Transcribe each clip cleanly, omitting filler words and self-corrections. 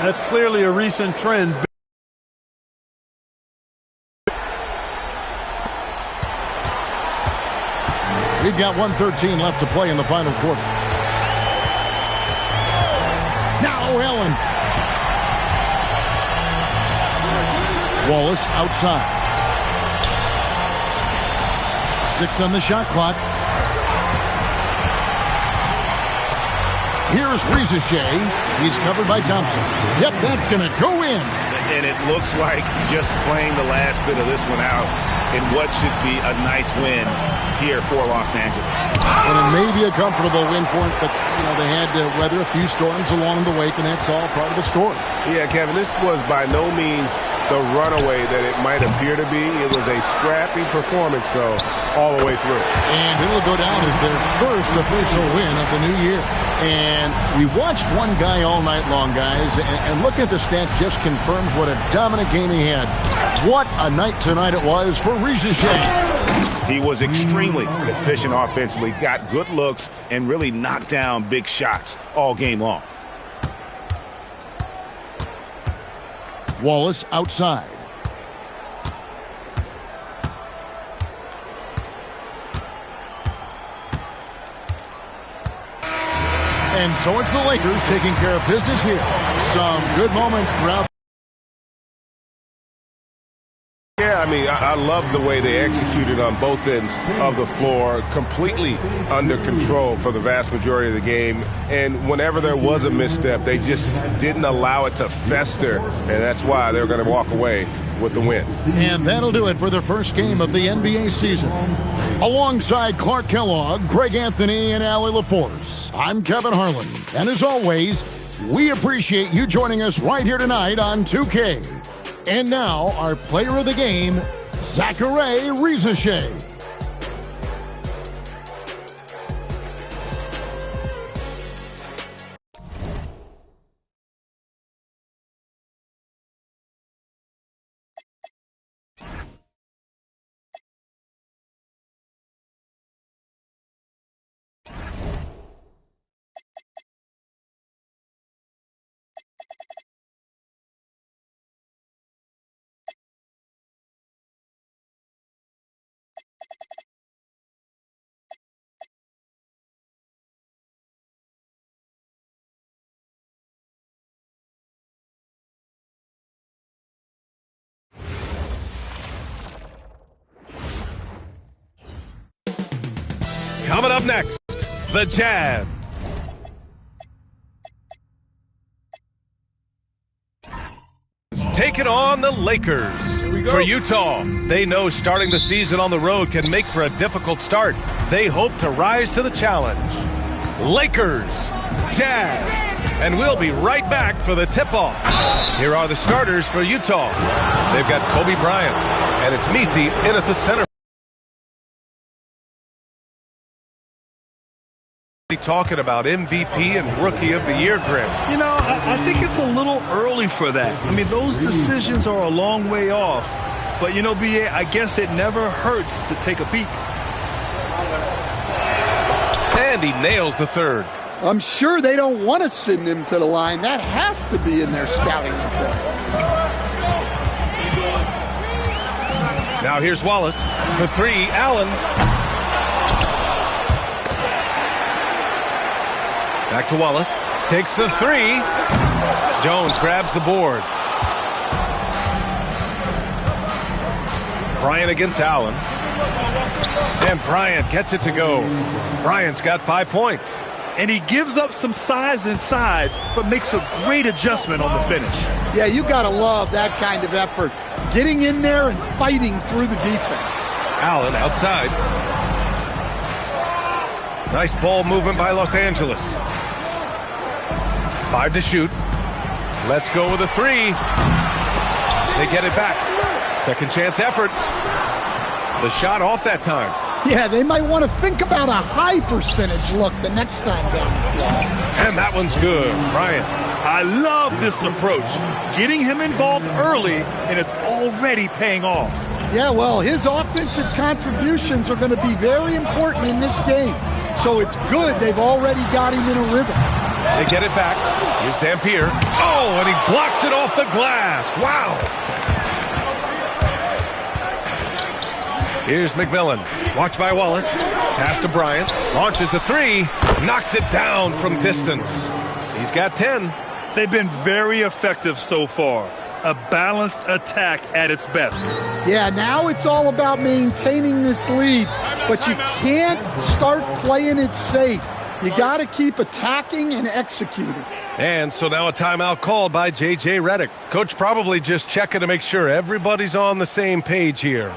That's clearly a recent trend. We've got 1:13 left to play in the final quarter. Now Allen. Wallace outside. 6 on the shot clock. Here's Rizichet. He's covered by Thompson. Yep, that's going to go in. And it looks like just playing the last bit of this one out in what should be a nice win here for Los Angeles. And it may be a comfortable win for them, but, they had to weather a few storms along the way, and that's all part of the story. Yeah, Kevin, this was by no means the runaway that it might appear to be. It was a scrappy performance, though, all the way through. And it'll go down as their first official win of the new year. And we watched one guy all night long, guys, and looking at the stats just confirms what a dominant game he had. What a night tonight it was for Rizichet. He was extremely efficient offensively, got good looks, and really knocked down big shots all game long. Wallace outside. And so it's the Lakers taking care of business here. Some good moments throughout. Yeah, I love the way they executed on both ends of the floor, completely under control for the vast majority of the game. And whenever there was a misstep, they just didn't allow it to fester, and that's why they're going to walk away with the win. And that'll do it for the first game of the NBA season. Alongside Clark Kellogg, Greg Anthony, and Allie LaForce, I'm Kevin Harlan. And as always, we appreciate you joining us right here tonight on 2K. And now, our player of the game, Zachary Rizichet. Coming up next, the Jazz. Taking on the Lakers. For Utah, they know starting the season on the road can make for a difficult start. They hope to rise to the challenge. Lakers, Jazz, and we'll be right back for the tip-off. Here are the starters for Utah. They've got Kobe Bryant, and it's Misi in at the center. Talking about MVP and Rookie of the Year, Grim. I think it's a little early for that. Those decisions are a long way off. But, BA, I guess it never hurts to take a peek. And he nails the third. I'm sure they don't want to send him to the line. That has to be in their scouting report. Now here's Wallace. For three, Allen. Back to Wallace. Takes the three. Jones grabs the board. Bryant against Allen. And Bryant gets it to go. Bryant's got 5 points. And he gives up some size inside, but makes a great adjustment on the finish. Yeah, you got to love that kind of effort. Getting in there and fighting through the defense. Allen outside. Nice ball movement by Los Angeles. 5 to shoot. Let's go with a three. They get it back. Second chance effort. The shot off that time. Yeah, they might want to think about a high percentage look the next time down the floor. And that one's good. Bryant. I love this approach. Getting him involved early, and it's already paying off. Yeah, well, his offensive contributions are going to be very important in this game. So it's good they've already got him in a rhythm. They get it back. Here's Dampier. Oh, and he blocks it off the glass. Wow. Here's McMillan. Watch by Wallace. Pass to Bryant. Launches a three. Knocks it down from distance. He's got 10. They've been very effective so far. A balanced attack at its best. Yeah, now it's all about maintaining this lead, but you can't start playing it safe. You got to keep attacking and executing. And so now a timeout called by J.J. Redick. Coach probably just checking to make sure everybody's on the same page here.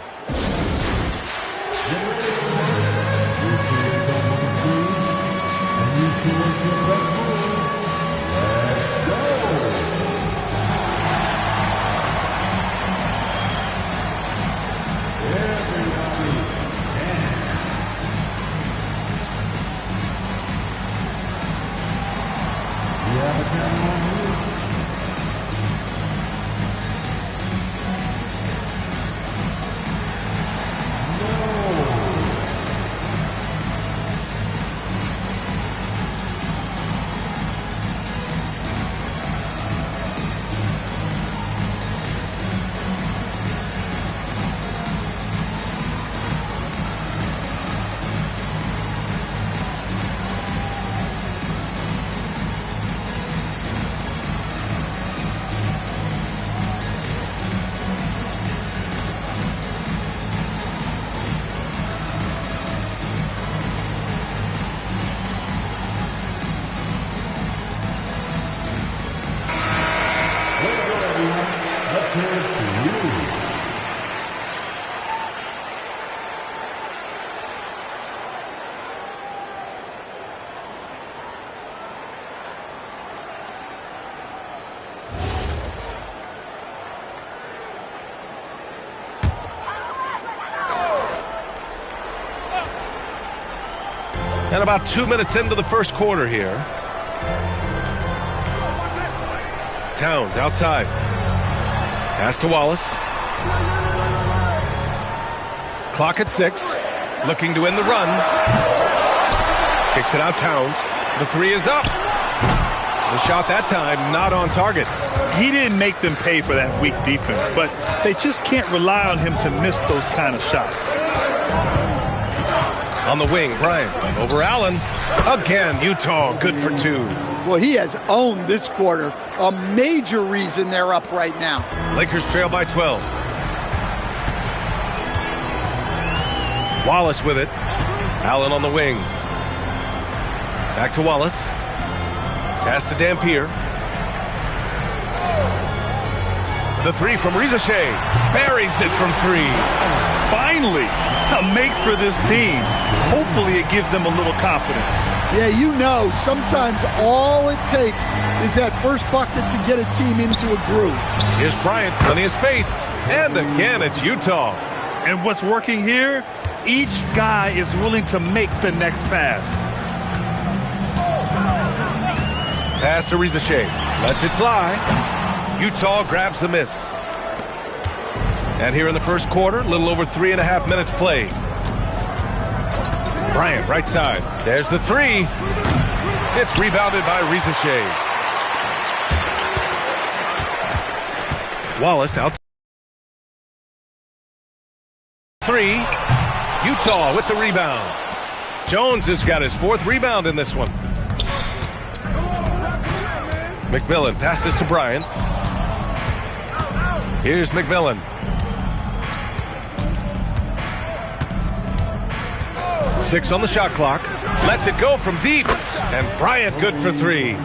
And about 2 minutes into the first quarter here. Towns outside. Pass to Wallace. Clock at 6. Looking to end the run. Kicks it out Towns. The three is up. The shot that time not on target. He didn't make them pay for that weak defense, but they just can't rely on him to miss those kind of shots. On the wing, Bryant over Allen. Again, Utah good for 2. Well, he has owned this quarter. A major reason they're up right now. Lakers trail by 12. Wallace with it. Allen on the wing. Back to Wallace. Pass to Dampier. The three from Rizachet. Buries it from 3. Finally, a make for this team. Hopefully it gives them a little confidence. Yeah, you know, sometimes all it takes is that first bucket to get a team into a groove. Here's Bryant, plenty of space. And again, it's Utah. And what's working here? Each guy is willing to make the next pass. Pass to Rizachet. Lets it fly. Utah grabs the miss. And here in the first quarter, a little over 3.5 minutes played. Bryant, right side. There's the three. It's rebounded by Rizachet. Wallace out. 3. Utah with the rebound. Jones has got his 4th rebound in this one. McMillan passes to Bryant. Here's McMillan. 6 on the shot clock. Lets it go from deep. And Bryant good for 3.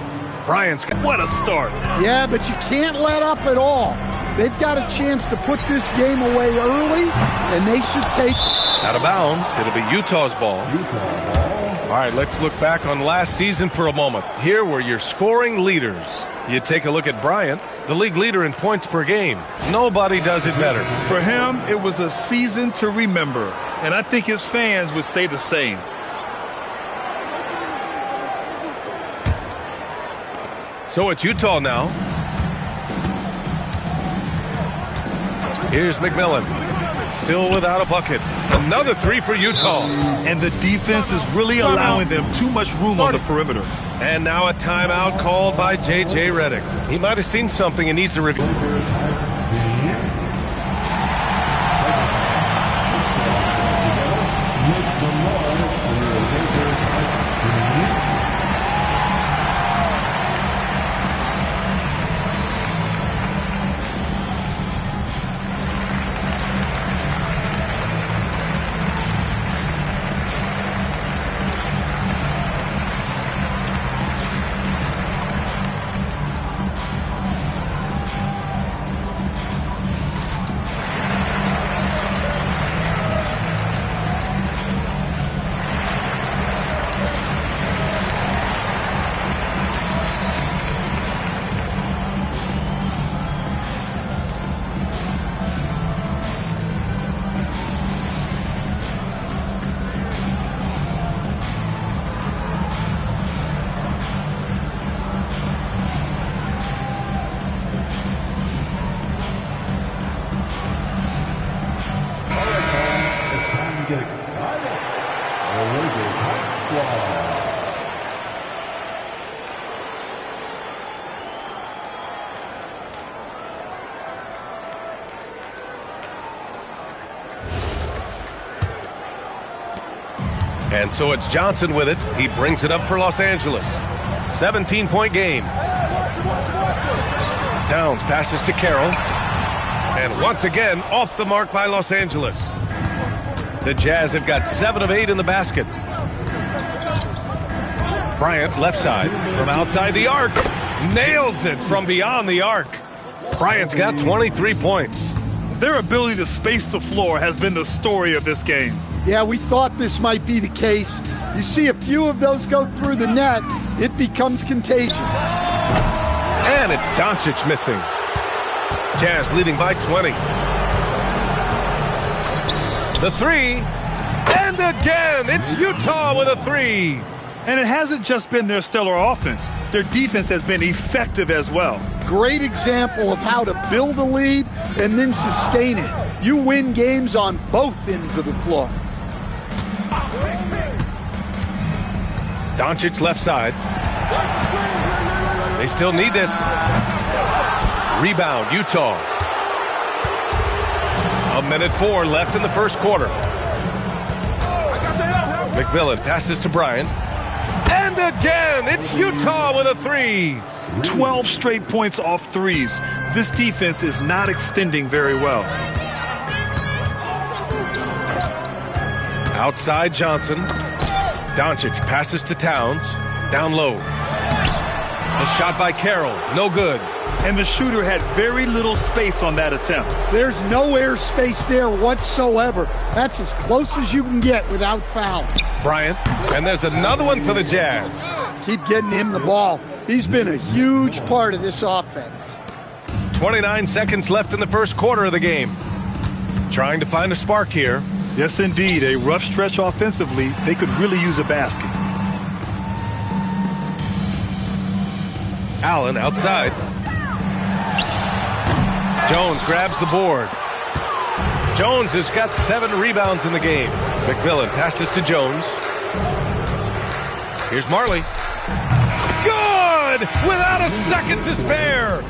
Bryant's got what a start. Yeah, but you can't let up at all. They've got a chance to put this game away early, and they should take it. Out of bounds. It'll be Utah's ball. All right, let's look back on last season for a moment. Here were your scoring leaders. You take a look at Bryant, the league leader in points per game. Nobody does it better. For him, it was a season to remember, and I think his fans would say the same. So it's Utah now. Here's McMillan. Still without a bucket. Another 3 for Utah. And the defense is really allowing them too much room on the perimeter. And now a timeout called by J.J. Redick. He might have seen something and needs to review. And so it's Johnson with it. He brings it up for Los Angeles. 17-point game. Towns passes to Carroll. And once again, off the mark by Los Angeles. The Jazz have got 7 of 8 in the basket. Bryant, left side, from outside the arc. Nails it from beyond the arc. Bryant's got 23 points. Their ability to space the floor has been the story of this game. Yeah, we thought this might be the case. You see a few of those go through the net, it becomes contagious. And it's Doncic missing. Jazz leading by 20. The three. And again, it's Utah with a three. And it hasn't just been their stellar offense. Their defense has been effective as well. Great example of how to build a lead and then sustain it. You win games on both ends of the floor. Doncic left side. They still need this. Rebound, Utah. 1:04 left in the first quarter. McMillan passes to Bryant. And again, it's Utah with a three. 12 straight points off threes. This defense is not extending very well. Outside Johnson. Doncic passes to Towns. Down low. The shot by Carroll. No good. And the shooter had very little space on that attempt. There's no air space there whatsoever. That's as close as you can get without foul. Bryant. And there's another one for the Jazz. Keep getting him the ball. He's been a huge part of this offense. 29 seconds left in the first quarter of the game. Trying to find a spark here. Yes, indeed. A rough stretch offensively. They could really use a basket. Allen outside. Jones grabs the board. Jones has got 7 rebounds in the game. McMillan passes to Jones. Here's Marley. Good! Without a second to spare.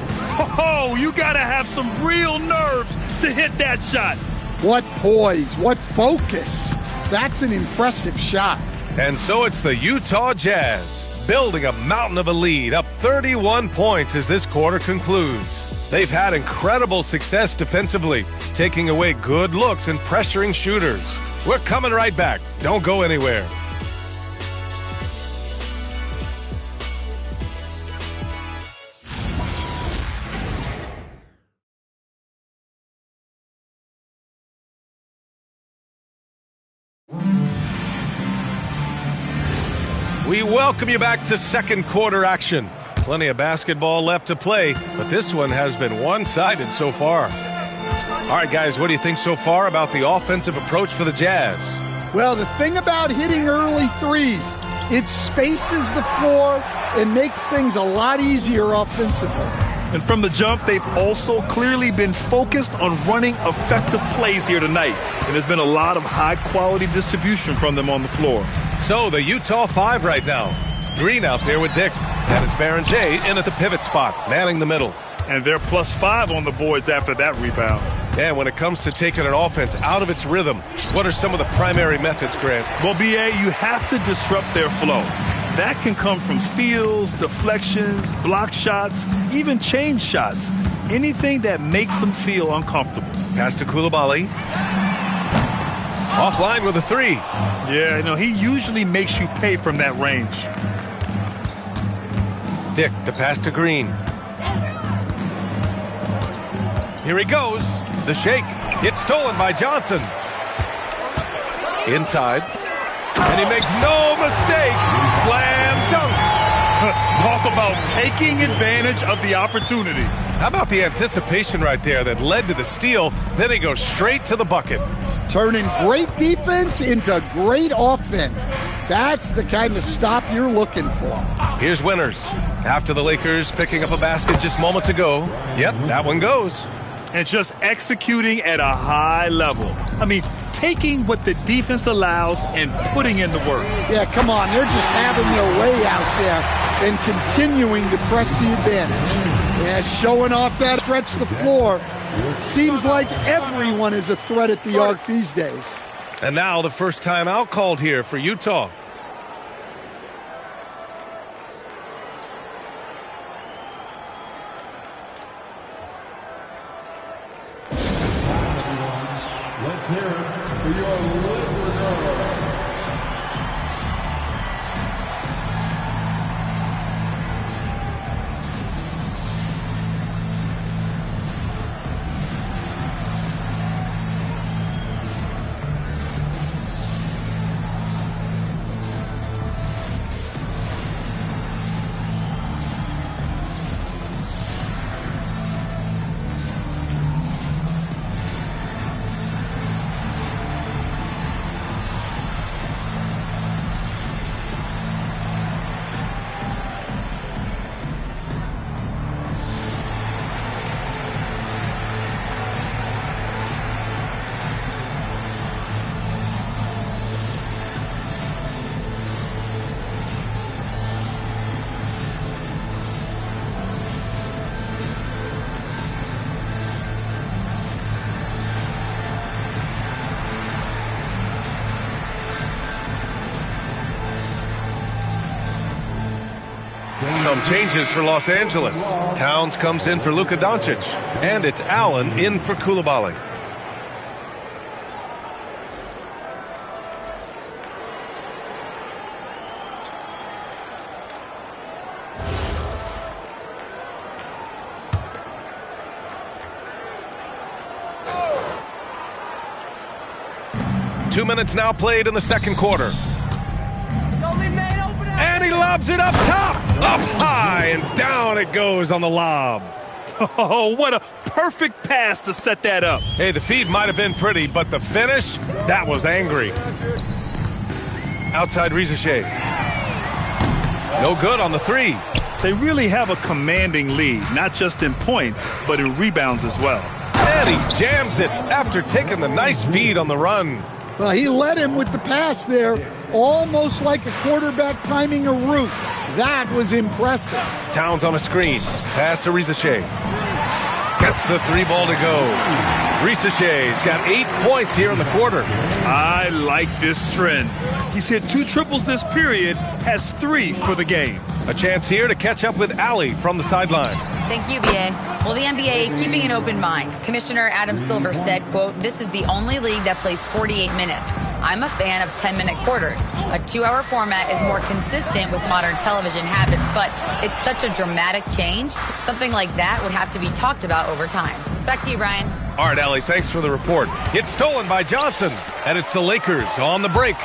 Oh, you got to have some real nerves to hit that shot. What poise, what focus. That's an impressive shot. And so it's the Utah Jazz building a mountain of a lead, up 31 points as this quarter concludes. They've had incredible success defensively, taking away good looks and pressuring shooters. We're coming right back. Don't go anywhere. We welcome you back to second quarter action. Plenty of basketball left to play, but this one has been one-sided so far. All right, guys, what do you think so far about the offensive approach for the Jazz? Well, the thing about hitting early threes, it spaces the floor and makes things a lot easier offensively. And from the jump, they've also clearly been focused on running effective plays here tonight. And there's been a lot of high-quality distribution from them on the floor. So the Utah 5 right now. Green out there with Dick. And it's Baron J in at the pivot spot, manning the middle. And they're +5 on the boards after that rebound. And when it comes to taking an offense out of its rhythm, what are some of the primary methods, Grant? Well, B.A., you have to disrupt their flow. That can come from steals, deflections, block shots, even change shots. Anything that makes them feel uncomfortable. Pass to Coulibaly. Offline with a 3. Yeah, no, he usually makes you pay from that range. Dick, the pass to Green. Here he goes. The shake. It's stolen by Johnson. Inside. And he makes no mistake. Slam dunk. Talk about taking advantage of the opportunity. How about the anticipation right there that led to the steal? Then he goes straight to the bucket. Turning great defense into great offense. That's the kind of stop you're looking for. Here's Winters. After the Lakers picking up a basket just moments ago. Yep, that one goes. And just executing at a high level. I mean, taking what the defense allows and putting in the work. Yeah, come on. They're just having their way out there and continuing to press the advantage. Yeah, showing off that stretch the floor. Seems like everyone is a threat at the arc these days. And now the first timeout called here for Utah. Let's hear it for your Libertadores. Some changes for Los Angeles. Towns comes in for Luka Doncic. And it's Allen in for Coulibaly. Two minutes now played in the second quarter. And he lobs it up top, up high, and down it goes on the lob. Oh, what a perfect pass to set that up. Hey, the feed might have been pretty, but the finish, that was angry. Outside Rizachet. No good on the 3. They really have a commanding lead, not just in points, but in rebounds as well. And he jams it after taking the nice feed on the run. Well, he led him with the pass there, almost like a quarterback timing a route. That was impressive. Towns on a screen. Pass to Rizachet. Gets the 3 ball to go. Rizachet's got 8 points here in the quarter. I like this trend. He's hit 2 triples this period, has 3 for the game. A chance here to catch up with Allie from the sideline. Thank you, B.A. Well, the NBA keeping an open mind. Commissioner Adam Silver said, quote, "This is the only league that plays 48 minutes. I'm a fan of 10-minute quarters. A 2-hour format is more consistent with modern television habits, but it's such a dramatic change. Something like that would have to be talked about over time." Back to you, Brian. All right, Allie, thanks for the report. It's stolen by Johnson, and it's the Lakers on the break.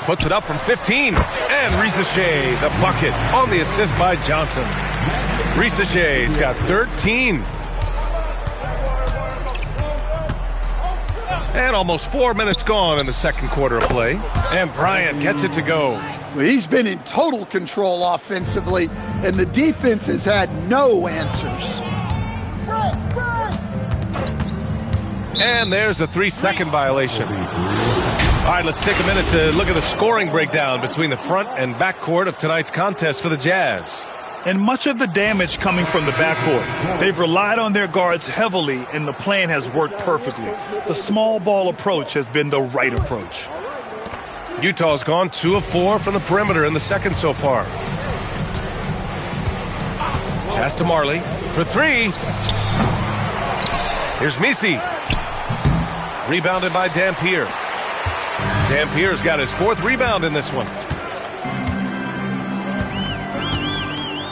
Puts it up from 15, and Rizachet, the bucket, on the assist by Johnson. Rizachet's got 13. And almost 4 minutes gone in the second quarter of play. And Bryant gets it to go. Well, he's been in total control offensively, and the defense has had no answers. And there's a 3-second violation. All right, let's take a minute to look at the scoring breakdown between the front and backcourt of tonight's contest for the Jazz. And much of the damage coming from the backcourt. They've relied on their guards heavily, and the plan has worked perfectly. The small ball approach has been the right approach. Utah's gone 2 of 4 from the perimeter in the second so far. Pass to Marley for 3. Here's Misi. Rebounded by Dampier. Dampier's got his 4th rebound in this one.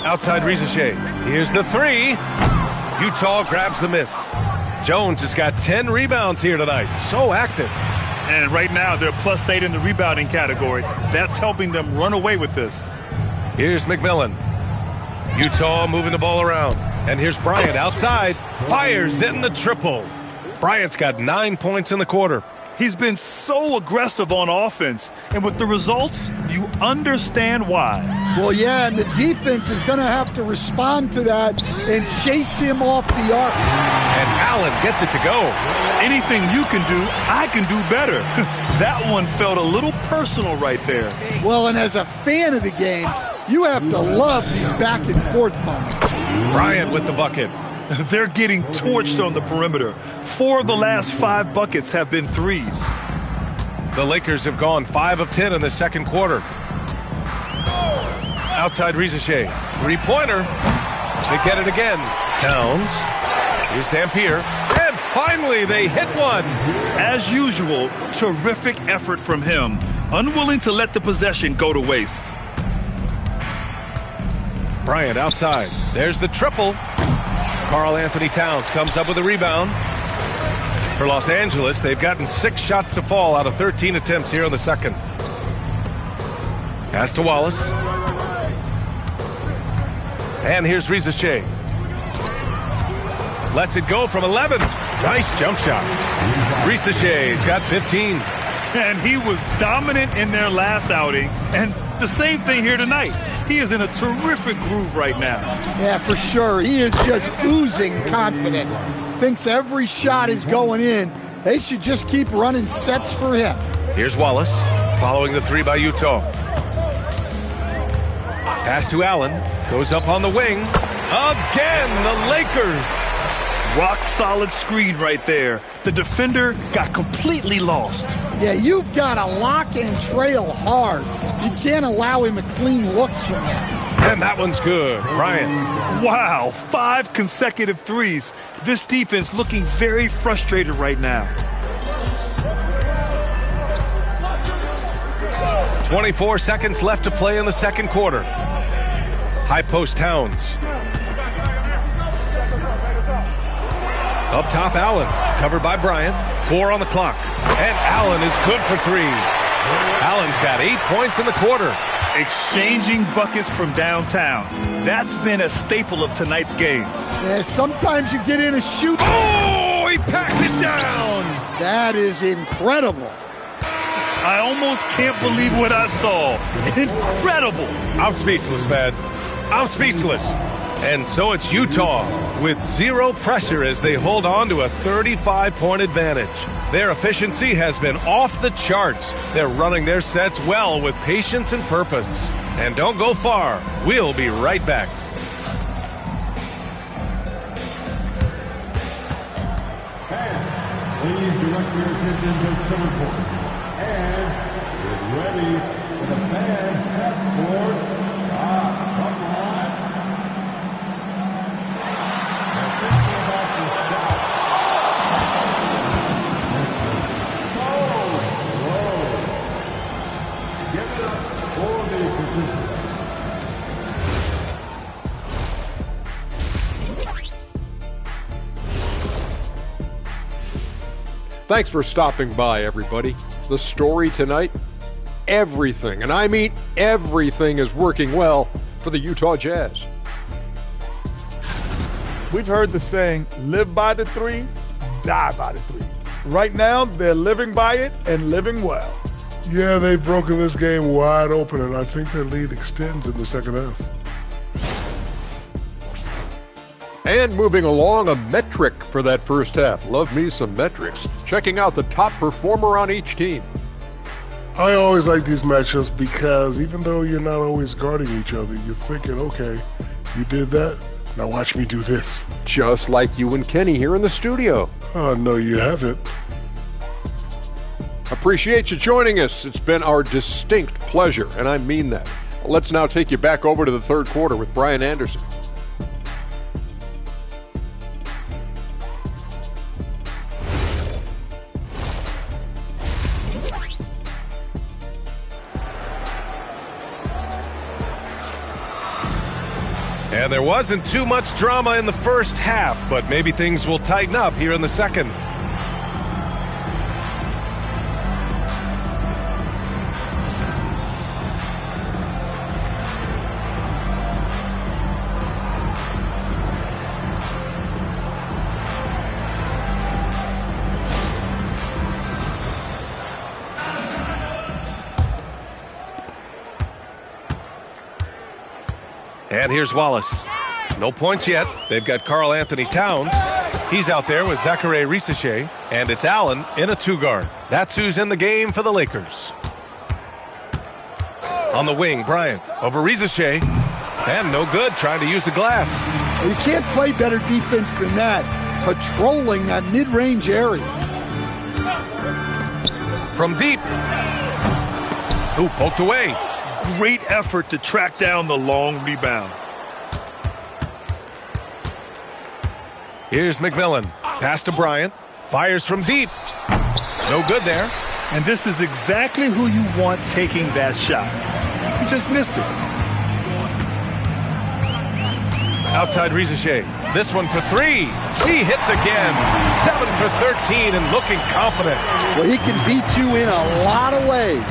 Outside Rizachet. Here's the 3. Utah grabs the miss. Jones has got 10 rebounds here tonight. So active. And right now they're +8 in the rebounding category. That's helping them run away with this. Here's McMillan. Utah moving the ball around. And here's Bryant outside. Fires in the triple. Bryant's got 9 points in the quarter. He's been so aggressive on offense, and with the results, you understand why. Well, yeah, and the defense is going to have to respond to that and chase him off the arc. And Allen gets it to go. Anything you can do, I can do better. That one felt a little personal right there. Well, and as a fan of the game, you have to love these back-and-forth moments. Bryant with the bucket. They're getting torched on the perimeter. 4 of the last 5 buckets have been threes. The Lakers have gone 5 of 10 in the second quarter. Outside Rizachet. 3-pointer. They get it again. Towns. Here's Dampier. And finally they hit one. As usual, terrific effort from him. Unwilling to let the possession go to waste. Bryant outside. There's the triple. Karl Anthony Towns comes up with a rebound. For Los Angeles, they've gotten 6 shots to fall out of 13 attempts here in the second. Pass to Wallace. And here's Rizachet. Lets it go from 11. Nice jump shot. Rizachet's got 15. And he was dominant in their last outing. And the same thing here tonight. He is in a terrific groove right now. Yeah, for sure. He is just oozing confidence. Thinks every shot is going in. They should just keep running sets for him. Here's Wallace, following the 3 by Utah. Pass to Allen. Goes up on the wing. Again, the Lakers. Rock solid screen right there. The defender got completely lost. Yeah, you've got to lock and trail hard. You can't allow him a clean look from that. And that one's good. Bryant. Wow, 5 consecutive threes. This defense looking very frustrated right now. 24 seconds left to play in the second quarter. High post Towns. Up top, Allen. Covered by Bryant. 4 on the clock. And Allen is good for 3. Allen's got 8 points in the quarter. Exchanging buckets from downtown. That's been a staple of tonight's game. Yeah, sometimes you get in a shoot. Oh, he packed it down. That is incredible. I almost can't believe what I saw. Incredible. I'm speechless, man. I'm speechless. And so it's Utah with 0 pressure as they hold on to a 35-point advantage. Their efficiency has been off the charts. They're running their sets well with patience and purpose. And don't go far. We'll be right back. Please direct your attention to center court. And get ready for the fan half-court. Come on. Thanks for stopping by, everybody. The story tonight, everything, and I mean everything, is working well for the Utah Jazz. We've heard the saying, live by the 3, die by the 3. Right now, they're living by it and living well. Yeah, they've broken this game wide open, and I think their lead extends in the second half. And moving along, a metric for that first half. Love me some metrics. Checking out the top performer on each team. I always like these matchups because even though you're not always guarding each other, you're thinking, okay, you did that, now watch me do this. Just like you and Kenny here in the studio. Oh, no, you haven't. Appreciate you joining us. It's been our distinct pleasure, and I mean that. Let's now take you back over to the third quarter with Brian Anderson. And there wasn't too much drama in the first half, but maybe things will tighten up here in the second. And here's Wallace. No points yet. They've got Karl Anthony Towns. He's out there with Zachary Risacher. And it's Allen in a two-guard. That's who's in the game for the Lakers. On the wing, Bryant over Risacher. And no good, trying to use the glass. You can't play better defense than that. Patrolling that mid-range area. From deep. Ooh, poked away. Great effort to track down the long rebound. Here's McMillan. Pass to Bryant. Fires from deep. No good there. And this is exactly who you want taking that shot. You just missed it. Outside Risacher. This one for three. He hits again. 7 for 13 and looking confident. Well, he can beat you in a lot of ways.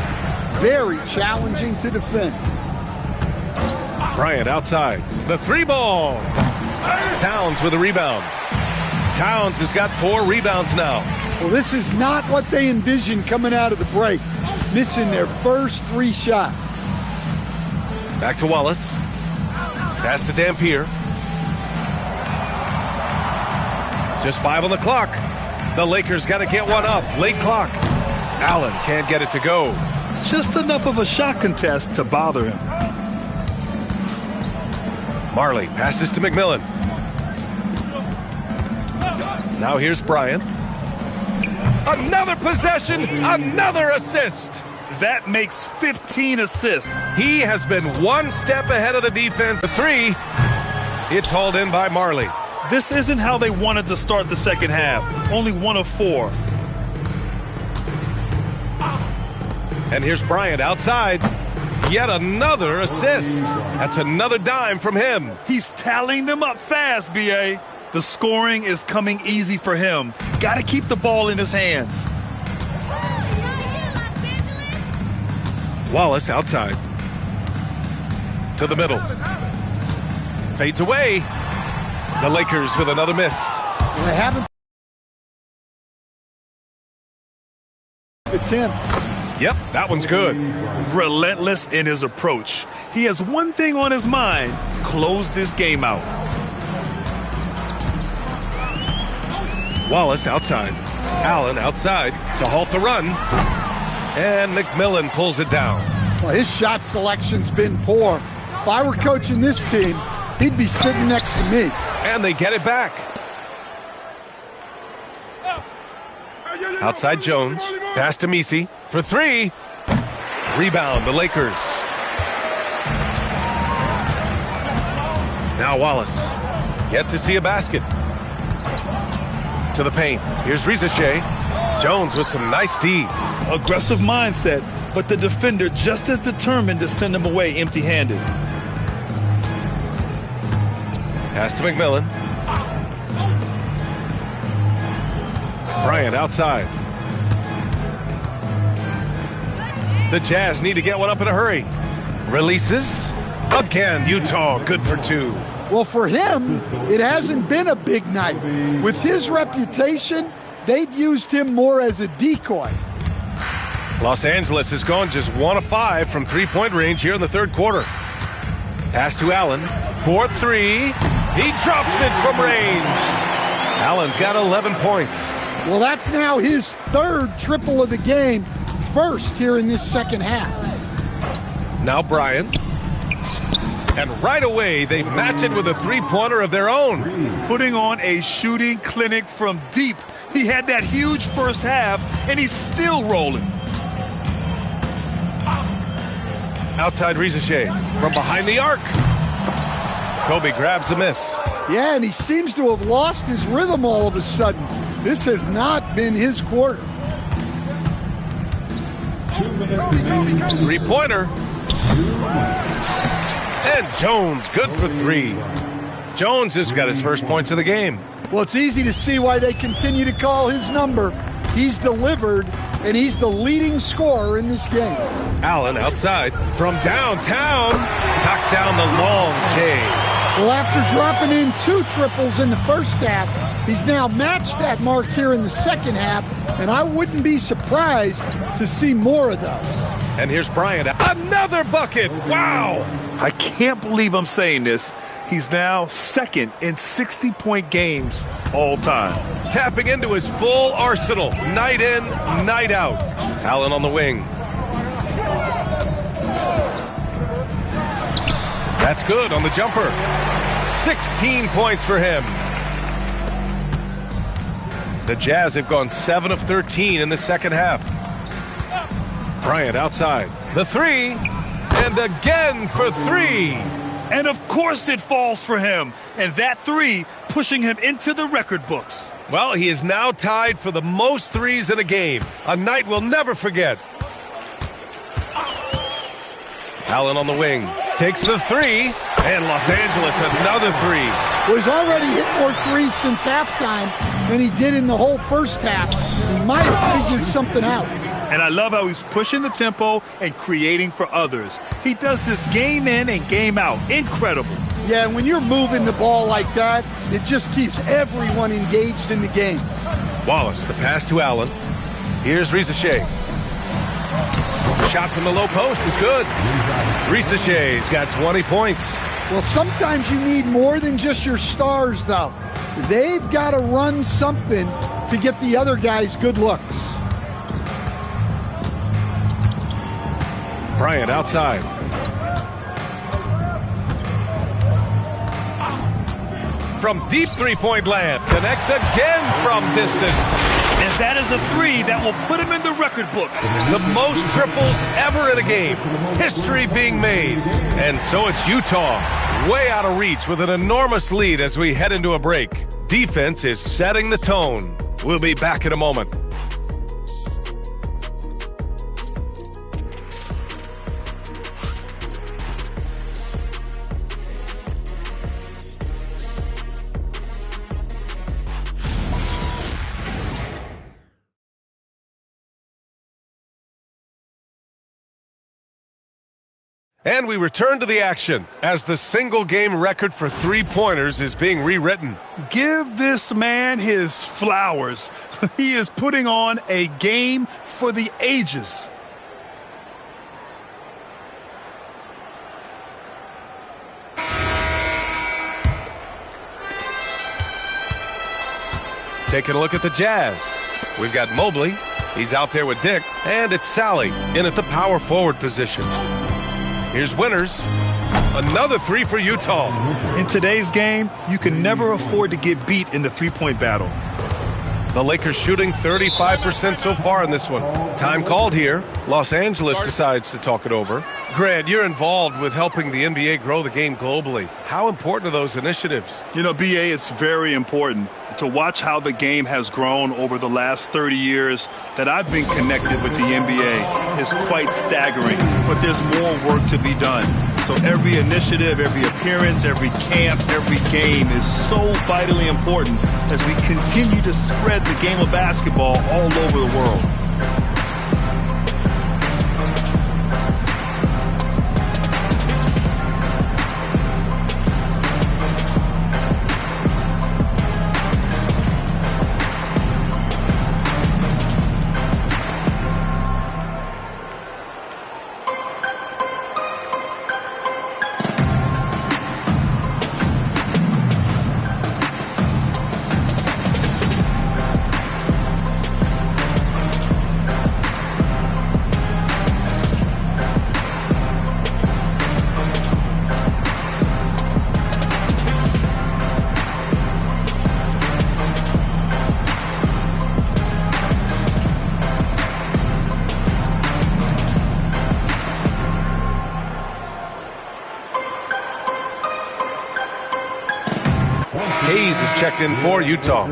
Very challenging to defend. Bryant outside. The three ball. Towns with a rebound. Towns has got 4 rebounds now. Well, this is not what they envisioned coming out of the break. Missing their first 3 shots. Back to Wallace. Pass to Dampier. Just 5 on the clock. The Lakers got to get one up. Late clock. Allen can't get it to go. Just enough of a shot contest to bother him. Marley passes to McMillan. Now here's Bryant. Another possession, another assist. That makes 15 assists. He has been one step ahead of the defense. The 3, it's hauled in by Marley. This isn't how they wanted to start the second half. Only 1 of 4. And here's Bryant outside. Yet another assist. That's another dime from him. He's tallying them up fast, B.A. The scoring is coming easy for him. Got to keep the ball in his hands. Wallace outside. To the middle. Fades away. The Lakers with another miss. They haven't attempts. Yep, that one's good. Relentless in his approach. He has one thing on his mind: close this game out. Wallace outside. Allen outside to halt the run. And McMillan pulls it down. Well, his shot selection's been poor. If I were coaching this team, he'd be sitting next to me. And they get it back. Outside Jones. Pass to Misi for 3. Rebound, the Lakers. Now Wallace. Yet to see a basket. To the paint. Here's Risacher. Jones with some nice D. Aggressive mindset, but the defender just as determined to send him away empty-handed. Pass to McMillan. Bryant outside. The Jazz need to get one up in a hurry. Releases. Again, Utah good for 2. Well, for him, it hasn't been a big night. With his reputation, they've used him more as a decoy. Los Angeles has gone just 1 of 5 from 3-point range here in the third quarter. Pass to Allen. 4-3. He drops it from range. Allen's got 11 points. Well, that's now his third triple of the game, first here in this second half. Now Bryant. And right away, they match it with a three-pointer of their own. Putting on a shooting clinic from deep. He had that huge first half, and he's still rolling. Outside Rizachet from behind the arc. Kobe grabs the miss. Yeah, and he seems to have lost his rhythm all of a sudden. This has not been his quarter. Three-pointer. And Jones, good for three. Jones has got his first points of the game. Well, it's easy to see why they continue to call his number. He's delivered, and he's the leading scorer in this game. Allen outside from downtown. Knocks down the long J. Well, after dropping in 2 triples in the first half, he's now matched that mark here in the second half, and I wouldn't be surprised to see more of those. And here's Bryant. Another bucket. Wow. I can't believe I'm saying this. He's now second in 60-point games all time. Tapping into his full arsenal. Night in, night out. Allen on the wing. That's good on the jumper. 16 points for him. The Jazz have gone 7 of 13 in the second half. Bryant outside. The three. And again for three. And of course it falls for him. And that three pushing him into the record books. Well, he is now tied for the most threes in a game. A night we'll never forget. Allen on the wing. Takes the three. And Los Angeles another three. Well, he's already hit more threes since halftime than he did in the whole first half. He might have figured something out. And I love how he's pushing the tempo and creating for others. He does this game in and game out. Incredible. Yeah, when you're moving the ball like that, it just keeps everyone engaged in the game. Wallace, the pass to Allen. Here's Rizachet. The shot from the low post is good. Rizachet's got 20 points. Well, sometimes you need more than just your stars, though. They've got to run something to get the other guys good looks. Bryant outside. From deep three-point land. Connects again from distance. And that is a three that will put him in the record books. The most triples ever in a game. History being made. And so it's Utah. Way out of reach with an enormous lead as we head into a break. Defense is setting the tone. We'll be back in a moment. And we return to the action as the single-game record for three-pointers is being rewritten. Give this man his flowers. He is putting on a game for the ages. Taking a look at the Jazz. We've got Mobley. He's out there with Dick. And it's Sally in at the power forward position. Here's Winters. Another three for Utah. In today's game, you can never afford to get beat in the three-point battle. The Lakers shooting 35% so far in this one. Time called here. Los Angeles decides to talk it over. Grant, you're involved with helping the NBA grow the game globally. How important are those initiatives? You know, BA, it's very important to watch how the game has grown over the last 30 years that I've been connected with the NBA is quite staggering, but there's more work to be done. So every initiative, every appearance, every camp, every game is so vitally important as we continue to spread the game of basketball all over the world. checked in for Utah.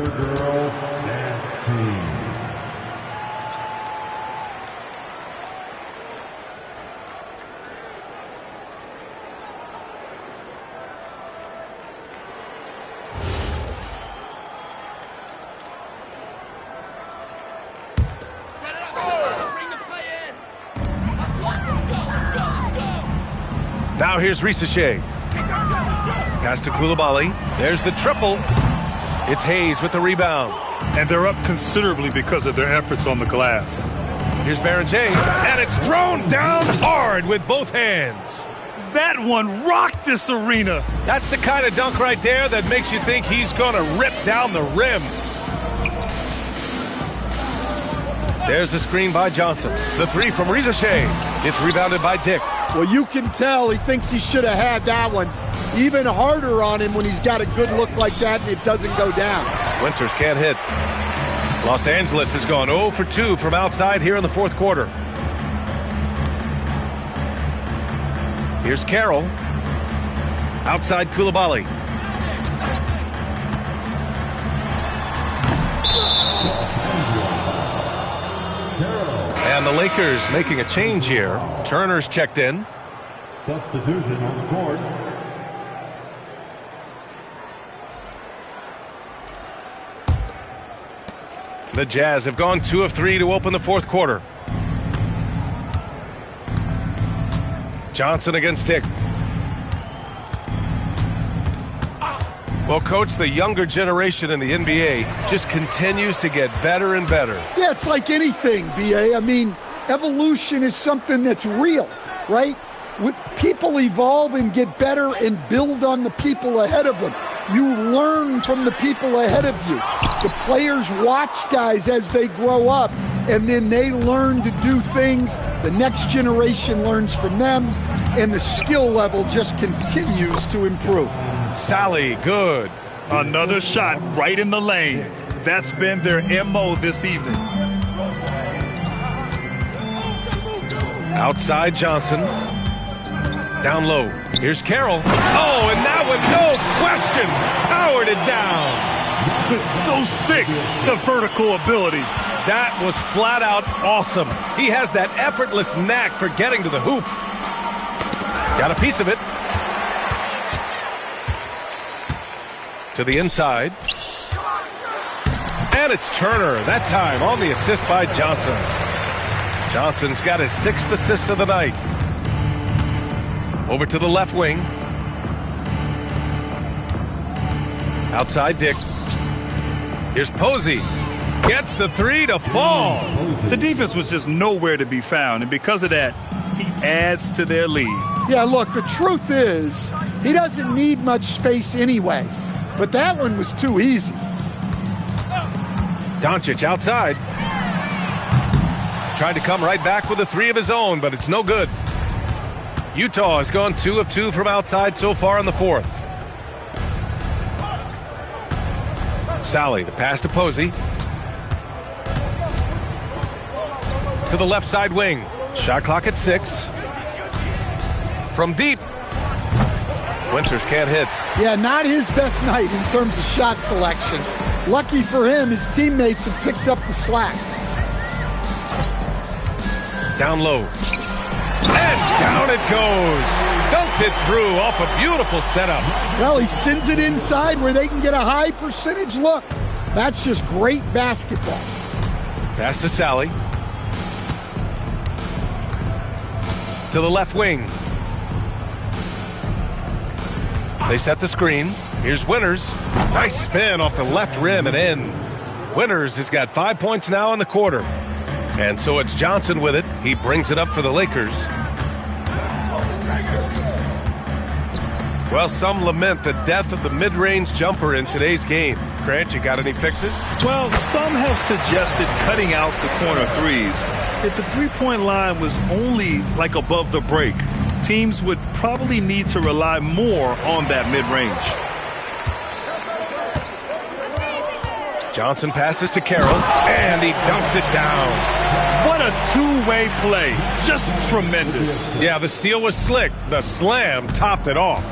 Now here's Risache. Pass to Koulibaly. There's the triple. It's Hayes with the rebound. And they're up considerably because of their efforts on the glass. Here's Barrenjay. And it's thrown down hard with both hands. That one rocked this arena. That's the kind of dunk right there that makes you think he's going to rip down the rim. There's the screen by Johnson. The three from Risache. It's rebounded by Dick. Well, you can tell he thinks he should have had that one. Even harder on him when he's got a good look like that and it doesn't go down. Winters can't hit. Los Angeles has gone 0 for 2 from outside here in the fourth quarter. Here's Carroll. Outside Koulibaly. And the Lakers making a change here. Turner's checked in. Substitution on the court. The Jazz have gone 2 of 3 to open the fourth quarter. Johnson against Dick. Well, Coach, the younger generation in the NBA just continues to get better and better. Yeah, it's like anything, B.A. I mean, evolution is something that's real, right? People evolve and get better and build on the people ahead of them. You learn from the people ahead of you. The players watch guys as they grow up, and then they learn to do things. The next generation learns from them, and the skill level just continues to improve. Sally, good. Another shot right in the lane. That's been their MO this evening. Outside Johnson. Down low. Here's Carroll. Oh, and that one, no question, powered it down. So sick, the vertical ability. That was flat out awesome. He has that effortless knack for getting to the hoop. Got a piece of it. To the inside. And it's Turner, that time on the assist by Johnson. Johnson's got his 6th assist of the night. Over to the left wing. Outside Dick. Here's Posey. Gets the 3 to fall. The defense was just nowhere to be found, and because of that, he adds to their lead. Yeah, look, the truth is, he doesn't need much space anyway. But that one was too easy. Doncic outside. Tried to come right back with a 3 of his own, but it's no good. Utah has gone 2 of 2 from outside so far in the fourth. Sally, the pass to Posey. To the left side wing. Shot clock at 6. From deep. Winters can't hit. Yeah, not his best night in terms of shot selection. Lucky for him, his teammates have picked up the slack. Down low. And down it goes. Dunked it through off a beautiful setup. Well, he sends it inside where they can get a high percentage look. That's just great basketball. Pass to Sally. To the left wing. They set the screen. Here's Winters. Nice spin off the left rim and in. Winters has got 5 points now in the quarter. And so it's Johnson with it. He brings it up for the Lakers. Well, some lament the death of the mid-range jumper in today's game. Grant, you got any fixes? Well, some have suggested cutting out the corner threes. If the three-point line was only like above the break, teams would probably need to rely more on that mid-range. Johnson passes to Carroll, and he dunks it down. What a two-way play. Just tremendous. Yeah, the steal was slick. The slam topped it off.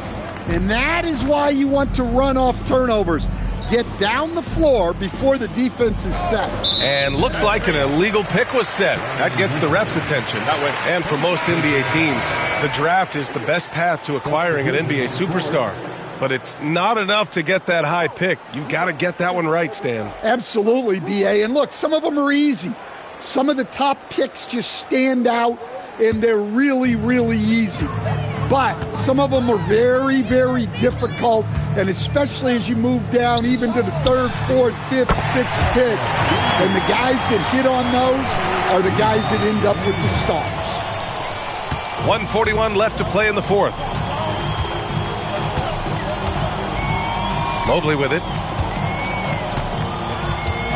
And that is why you want to run off turnovers. get down the floor before the defense is set. And looks like an illegal pick was set. That gets the ref's attention. And for most NBA teams, the draft is the best path to acquiring an NBA superstar. But it's not enough to get that high pick. You've got to get that one right, Stan. Absolutely, B.A. And look, some of them are easy. Some of the top picks just stand out, and they're really, really easy. But some of them are very, very difficult, and especially as you move down even to the third, fourth, fifth, sixth picks. And the guys that hit on those are the guys that end up with the stars. 1:41 left to play in the fourth. Mobley with it.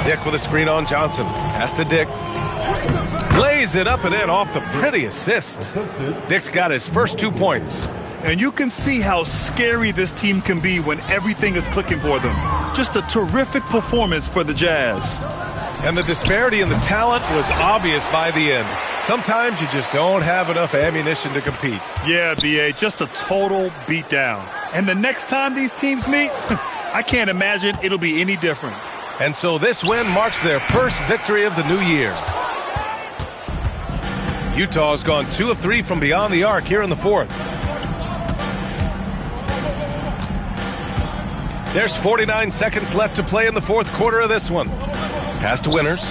Dick with a screen on Johnson. Pass to Dick. Lays it up and in off the pretty assist. Dick's got his first 2 points. And you can see how scary this team can be when everything is clicking for them. Just a terrific performance for the Jazz. And the disparity in the talent was obvious by the end. Sometimes you just don't have enough ammunition to compete. Yeah, B.A., just a total beatdown. And the next time these teams meet, I can't imagine it'll be any different. And so this win marks their first victory of the new year. Utah's gone 2 of 3 from beyond the arc here in the fourth. There's 49 seconds left to play in the fourth quarter of this one. Pass to Winters.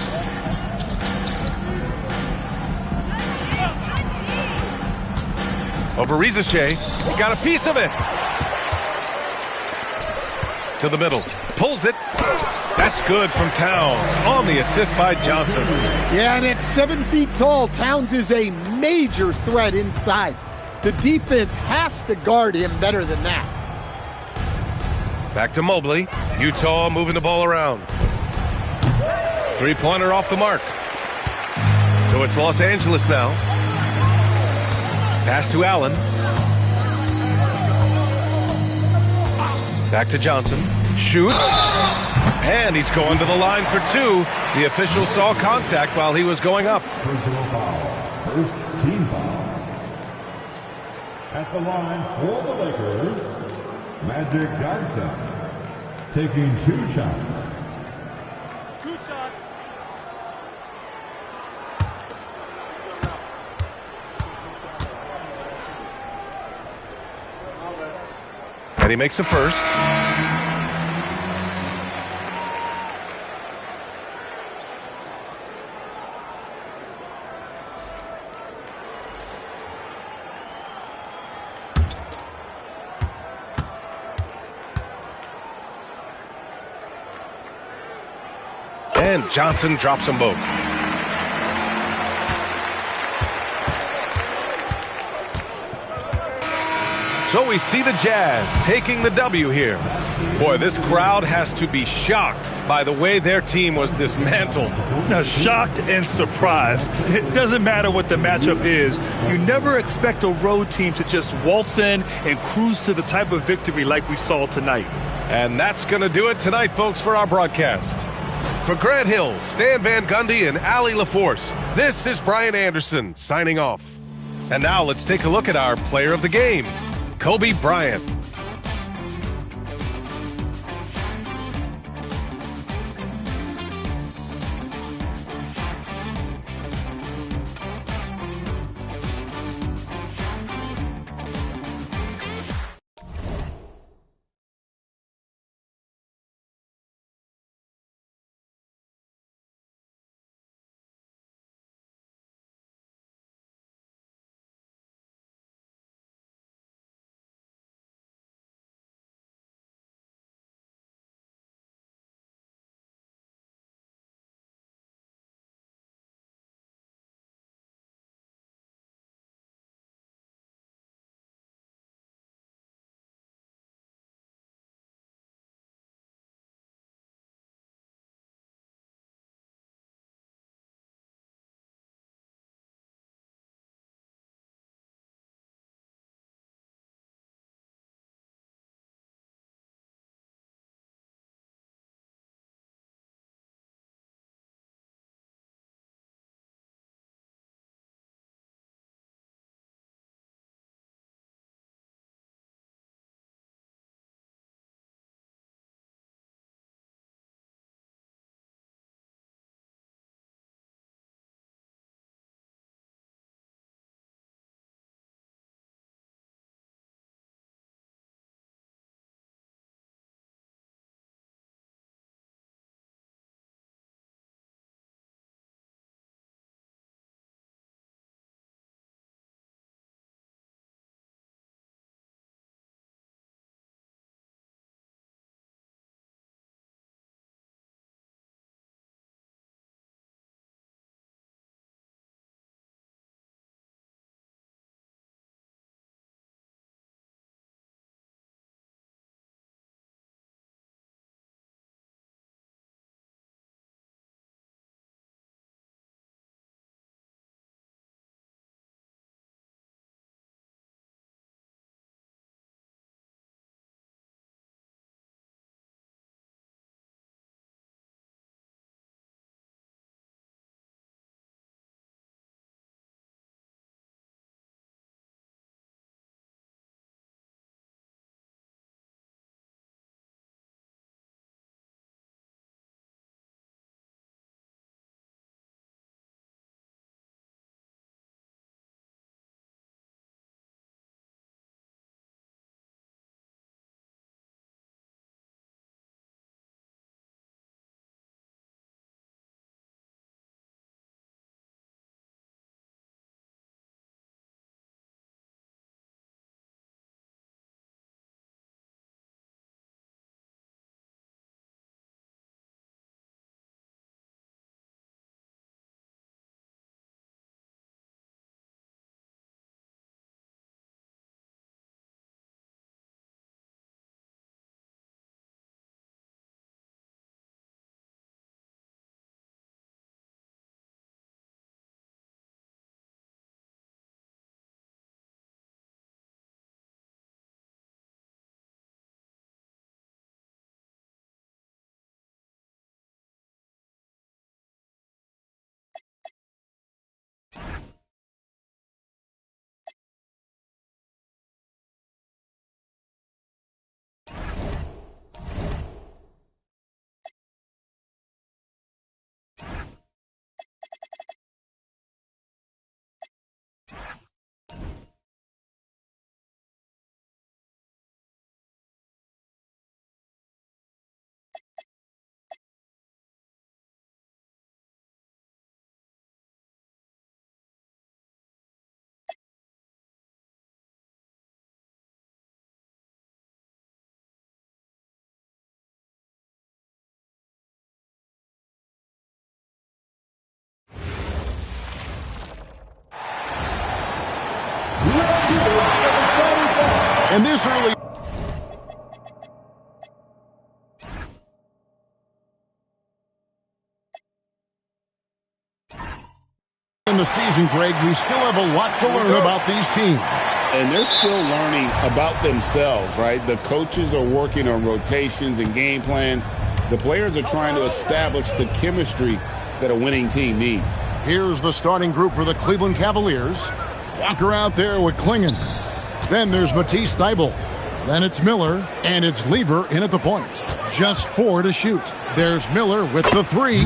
Over Rizachet. He got a piece of it. To the middle. Pulls it. That's good from Towns on the assist by Johnson. Yeah, and at 7 feet tall, Towns is a major threat inside. The defense has to guard him better than that. Back to Mobley. Utah moving the ball around. Three-pointer off the mark. So it's Los Angeles now. Pass to Allen. Back to Johnson. Shoots. And he's going to the line for 2. The official saw contact while he was going up. Personal foul. First team foul. At the line for the Lakers, Magic Johnson taking 2 shots. 2 shots. And he makes a first. And Johnson drops them both. So we see the Jazz taking the W here. Boy, this crowd has to be shocked by the way their team was dismantled. Now, shocked and surprised. It doesn't matter what the matchup is. You never expect a road team to just waltz in and cruise to the type of victory like we saw tonight. And that's going to do it tonight, folks, for our broadcast. For Grant Hill, Stan Van Gundy, and Allie LaForce, this is Brian Anderson signing off. And now let's take a look at our player of the game, Kobe Bryant. And this early in the season, Greg, we still have a lot to learn about these teams. And they're still learning about themselves, right? The coaches are working on rotations and game plans. The players are trying to establish the chemistry that a winning team needs. Here's the starting group for the Cleveland Cavaliers. Walker out there with Klingon. Then there's Matisse Thybulle. Then it's Miller, and it's Lever in at the point. Just 4 to shoot. There's Miller with the 3.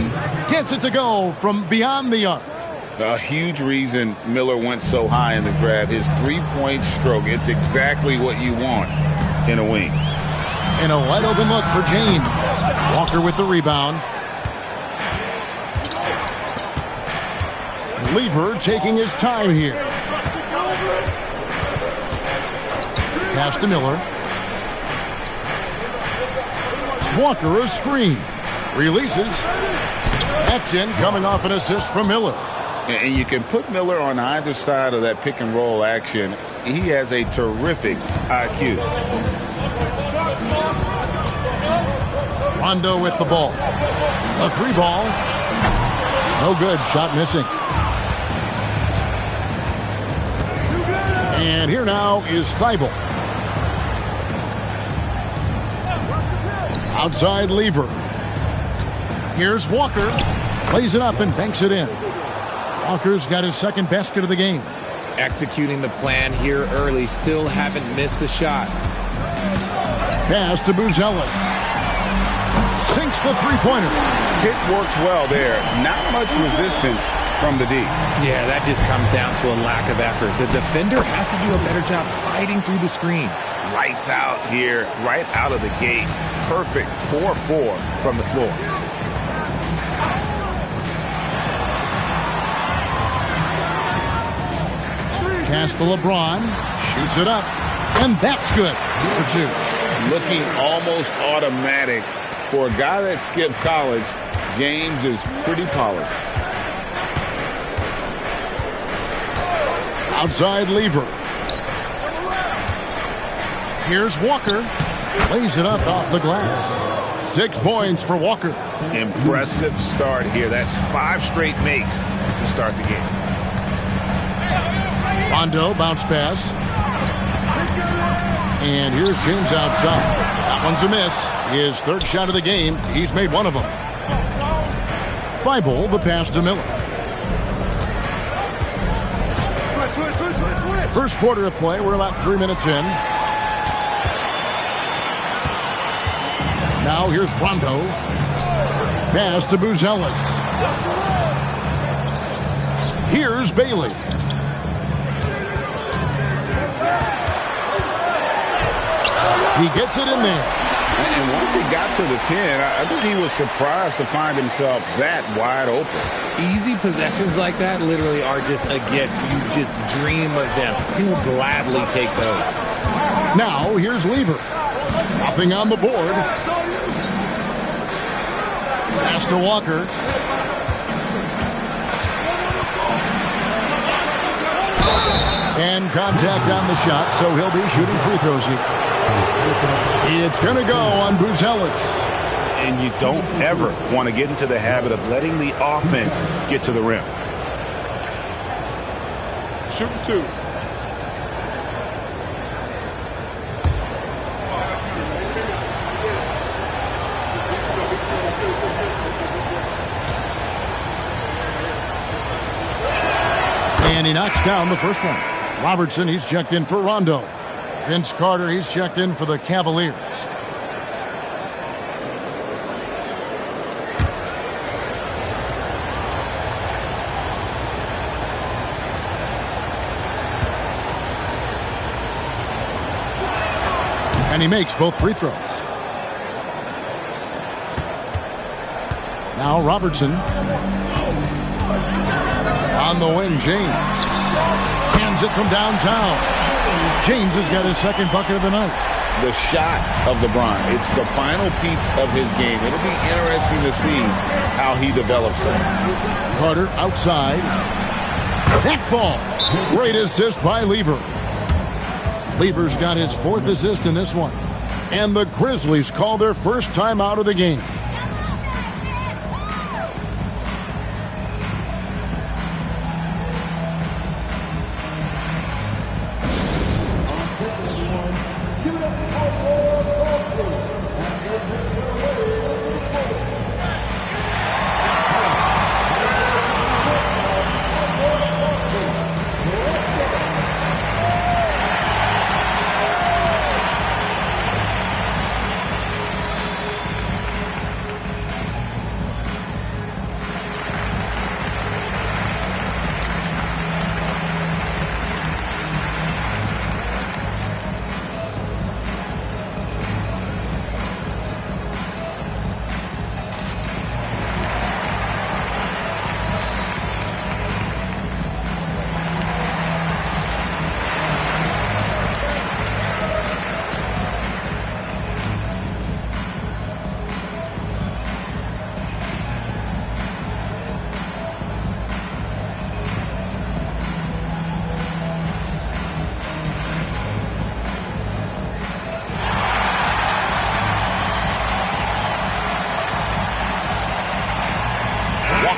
Gets it to go from beyond the arc. A huge reason Miller went so high in the draft, his three-point stroke. It's exactly what you want in a wing. And a wide open look for James. Walker with the rebound. Lever taking his time here. Pass to Miller. Walker a screen. Releases. That's in, coming off an assist from Miller. And you can put Miller on either side of that pick and roll action. He has a terrific IQ. Rondo with the ball. A 3 ball. No good. Shot missing. And here now is Thybulle. Outside Lever. Here's Walker. Plays it up and banks it in. Walker's got his second basket of the game. Executing the plan here early. Still haven't missed a shot. Pass to Buzelis. Sinks the three-pointer. Hit works well there. Not much resistance from the D. Yeah, that just comes down to a lack of effort. The defender has to do a better job fighting through the screen. Lights out here, right out of the gate. Perfect 4-4 from the floor. Pass to LeBron. Shoots it up. And that's good for 2. Looking almost automatic. For a guy that skipped college, James is pretty polished. Outside Lever. Here's Walker. Lays it up off the glass. 6 points for Walker. Impressive start here. That's 5 straight makes to start the game. Rondo, bounce pass. And here's James outside. That one's a miss. His 3rd shot of the game. He's made 1 of them. Thybulle, the pass to Miller. First quarter of play. We're about 3 minutes in. Now here's Rondo. Pass to Buzelis. Here's Bailey. He gets it in there. And once he got to the 10, I think he was surprised to find himself that wide open. Easy possessions like that literally are just a gift. You just dream of them. He will gladly take those. Now here's Lever. Nothing on the board. Pass to Walker. And contact on the shot, so he'll be shooting free throws here. It's going to go on Buzelis. And you don't ever want to get into the habit of letting the offense get to the rim. Shoot 2. And he knocks down the first one. Robertson, he's checked in for Rondo. Vince Carter, he's checked in for the Cavaliers. And he makes both free throws. Now Robertson. On the wing, James. Hands it from downtown. James has got his second bucket of the night. The shot of LeBron. It's the final piece of his game. It'll be interesting to see how he develops it. Carter outside. That ball Great assist by Lever. Lever's got his 4th assist in this one. And the Grizzlies call their first time out of the game.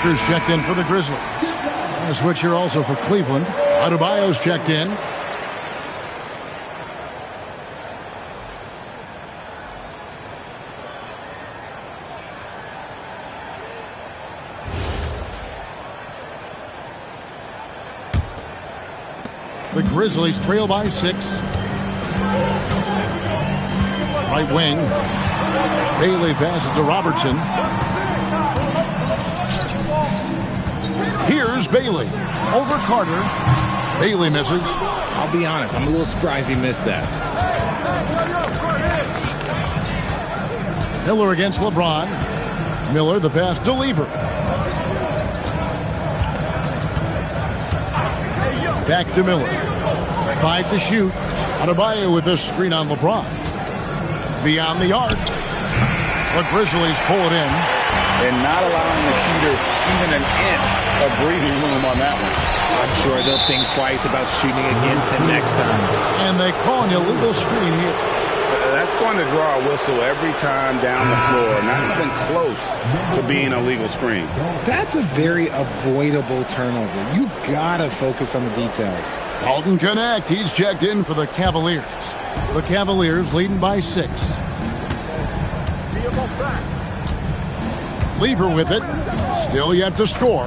Walker's checked in for the Grizzlies. A switch here also for Cleveland. Adebayo's checked in. The Grizzlies trail by 6. Right wing. Bailey passes to Robertson. Here's Bailey. Over Carter. Bailey misses. I'll be honest, I'm a little surprised he missed that. Miller against LeBron. Miller, the pass to Lever. Back to Miller. 5 to shoot. Adebayo with the screen on LeBron. Beyond the arc. The Grizzlies pull it in. And not allowing the shooter even an inch of breathing room on that one. I'm sure they'll think twice about shooting against him next time. And they call an illegal screen here. That's going to draw a whistle every time down the floor. Not even close to being a legal screen. That's a very avoidable turnover. You got to focus on the details. Dalton Connect. He's checked in for the Cavaliers. The Cavaliers leading by 6. Lever with it. Still yet to score.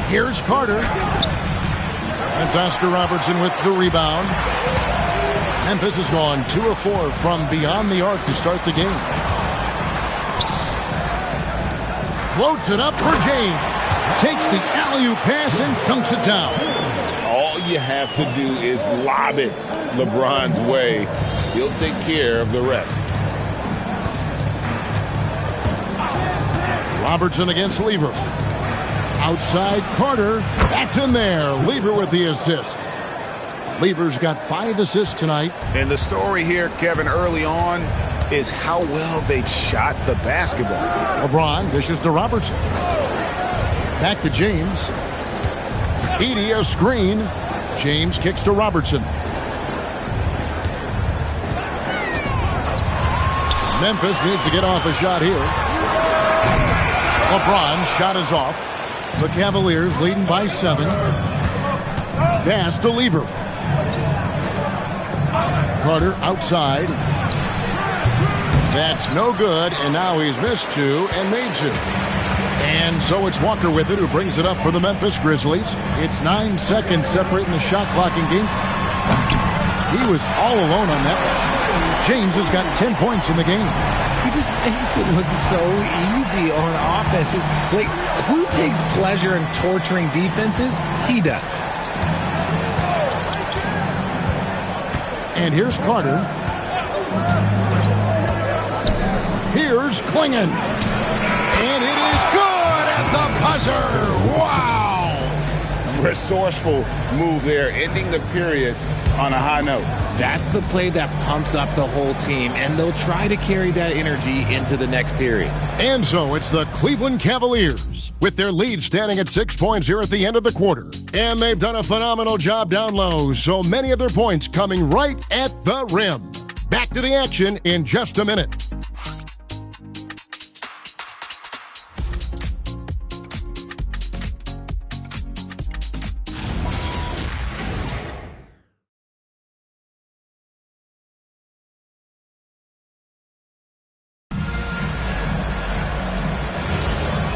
Here's Carter. That's Oscar Robertson with the rebound. Memphis has gone 2 of 4 from beyond the arc to start the game. Floats it up for James. Takes the alley-oop pass and dunks it down. All you have to do is lob it LeBron's way. He'll take care of the rest. Robertson against Lever. Outside Carter. That's in there. Lever with the assist. Lever's got 5 assists tonight. And the story here, Kevin, early on is how well they've shot the basketball. LeBron dishes to Robertson. Back to James. Edey a screen. James kicks to Robertson. Memphis needs to get off a shot here. LeBron's shot is off. The Cavaliers leading by 7. Pass to Lever. Carter outside. That's no good, and now he's missed 2 and made 2. And so it's Walker with it, who brings it up for the Memphis Grizzlies. It's 9 seconds separating the shot clock and game. He was all alone on that. James has got 10 points in the game. He just makes it look so easy on offense. Like, who takes pleasure in torturing defenses? He does. And here's Carter. Here's Klingon. And it is good at the buzzer. Wow. resourceful move there, ending the period on a high note. That's the play that pumps up the whole team, and they'll try to carry that energy into the next period. And so it's the Cleveland Cavaliers with their lead standing at 6 points here at the end of the quarter. And they've done a phenomenal job down low, so many of their points coming right at the rim. Back to the action in just a minute.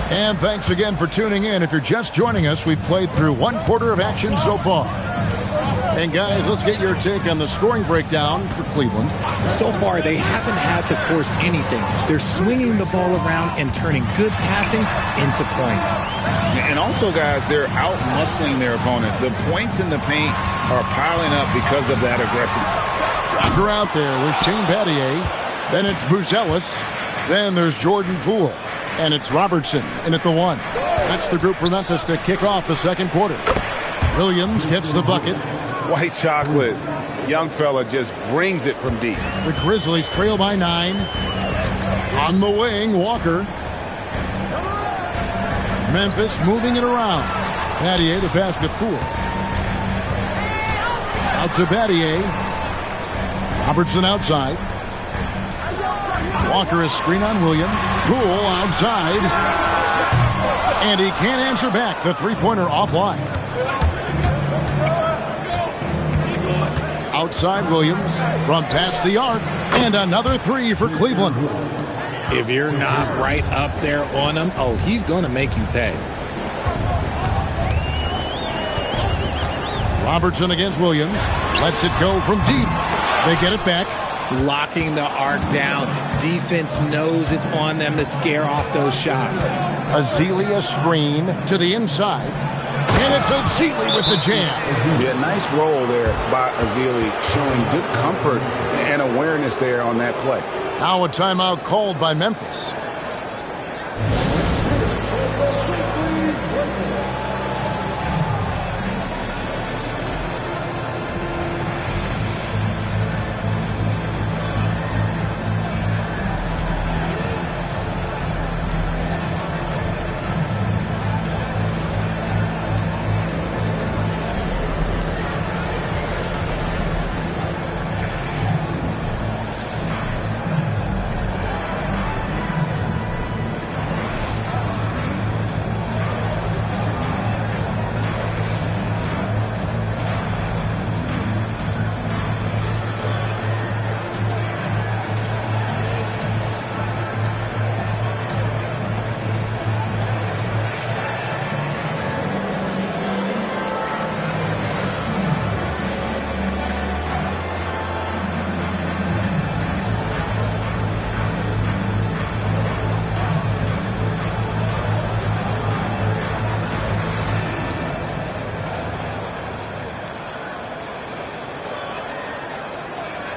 And thanks again for tuning in. If you're just joining us, we've played through one quarter of action so far. And guys, let's get your take on the scoring breakdown for Cleveland. So far, they haven't had to force anything. They're swinging the ball around and turning good passing into points. And also, guys, they're out-muscling their opponent. The points in the paint are piling up because of that aggressiveness. Walker out there with Shane Battier. Then it's Buzelis. Then there's Jordan Poole. And it's Robertson in at the 1. That's the group for Memphis to kick off the second quarter. Williams gets the bucket. White chocolate. Young fella just brings it from deep. The Grizzlies trail by 9. On the wing, Walker. Memphis moving it around. Battier the pass to Poole. Out to Battier. Robertson outside. Walker is screen on Williams. Poole outside. And he can't answer back. The three-pointer offline. Outside Williams from past the arc. And another three for Cleveland. If you're not right up there on him, oh, he's going to make you pay. Robertson against Williams. Lets it go from deep. They get it back. Locking the arc down. Defense knows it's on them to scare off those shots. Azealia screen to the inside. And it's Azealia with the jam. Yeah, nice roll there by Azealia, showing good comfort and awareness there on that play. Now a timeout called by Memphis.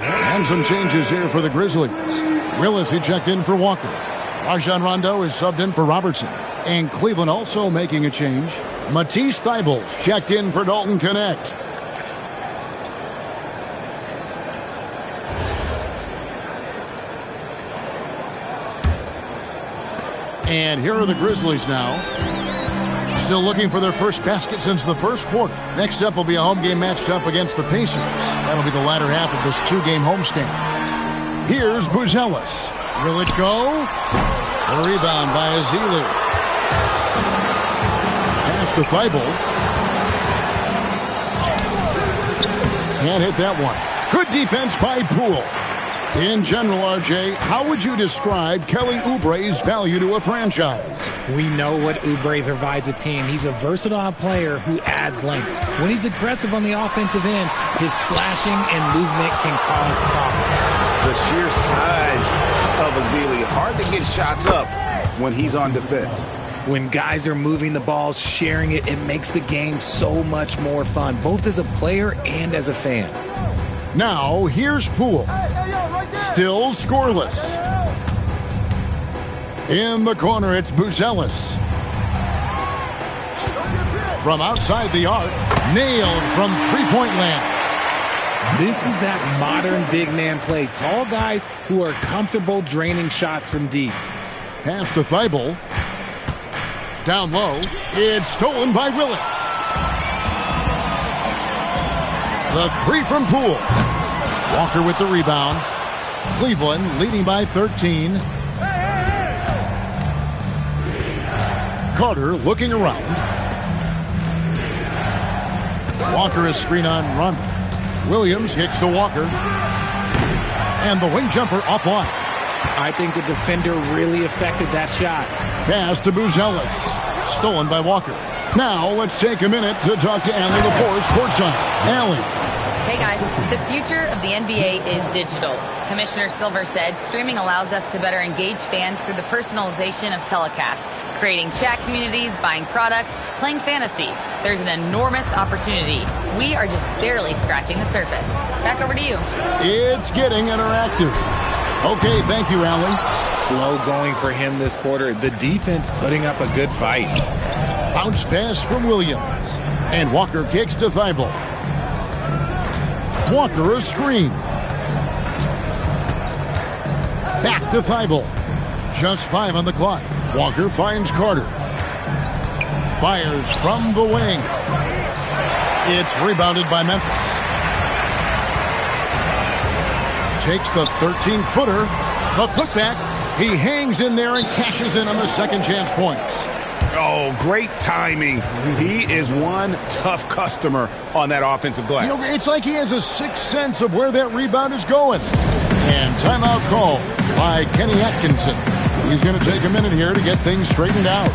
And some changes here for the Grizzlies. Willis, he checked in for Walker. Rajon Rondo is subbed in for Robertson. And Cleveland also making a change. Matisse Thybulle checked in for Dalton Connect. And here are the Grizzlies now. Still looking for their first basket since the first quarter. Next up will be a home game matched up against the Pacers. That'll be the latter half of this two-game homestand. Here's Buzelis. Will it go? A rebound by Azealia. Pass to Thybulle. Can't hit that one. Good defense by Poole. In general, RJ, how would you describe Kelly Oubre's value to a franchise? We know what Oubre provides a team. He's a versatile player who adds length. When he's aggressive on the offensive end, his slashing and movement can cause problems. The sheer size of Azealia, hard to get shots up when he's on defense. When guys are moving the ball, sharing it, it makes the game so much more fun, both as a player and as a fan. Now, here's Poole. Still scoreless. In the corner, it's Buzelis. from outside the arc. Nailed from three-point land. This is that modern big man play. Tall guys who are comfortable draining shots from deep. Pass to Thibault. Down low. It's stolen by Willis. The three from Poole. Walker with the rebound. Cleveland leading by 13. Carter looking around. Walker is screen on Rondo. Williams kicks to Walker. And the wing jumper offline. I think the defender really affected that shot. Pass to Buzelis. Stolen by Walker. Now let's take a minute to talk to Allie LaForce courtside. Allie. Hey guys, the future of the NBA is digital. Commissioner Silver said streaming allows us to better engage fans through the personalization of telecasts, creating chat communities, buying products, playing fantasy. There's an enormous opportunity. We are just barely scratching the surface. Back over to you. It's getting interactive. Okay, thank you, Allie. Slow going for him this quarter. The defense putting up a good fight. Bounce pass from Williams. And Walker kicks to Thibault. Walker a screen. Back to Thibault. Just 5 on the clock. Walker finds Carter. Fires from the wing. It's rebounded by Memphis. Takes the 13-footer. The putback. He hangs in there and cashes in on the second chance points. Oh, great timing. He is one tough customer on that offensive glass. You know, it's like he has a sixth sense of where that rebound is going. And timeout called by Kenny Atkinson. He's going to take a minute here to get things straightened out.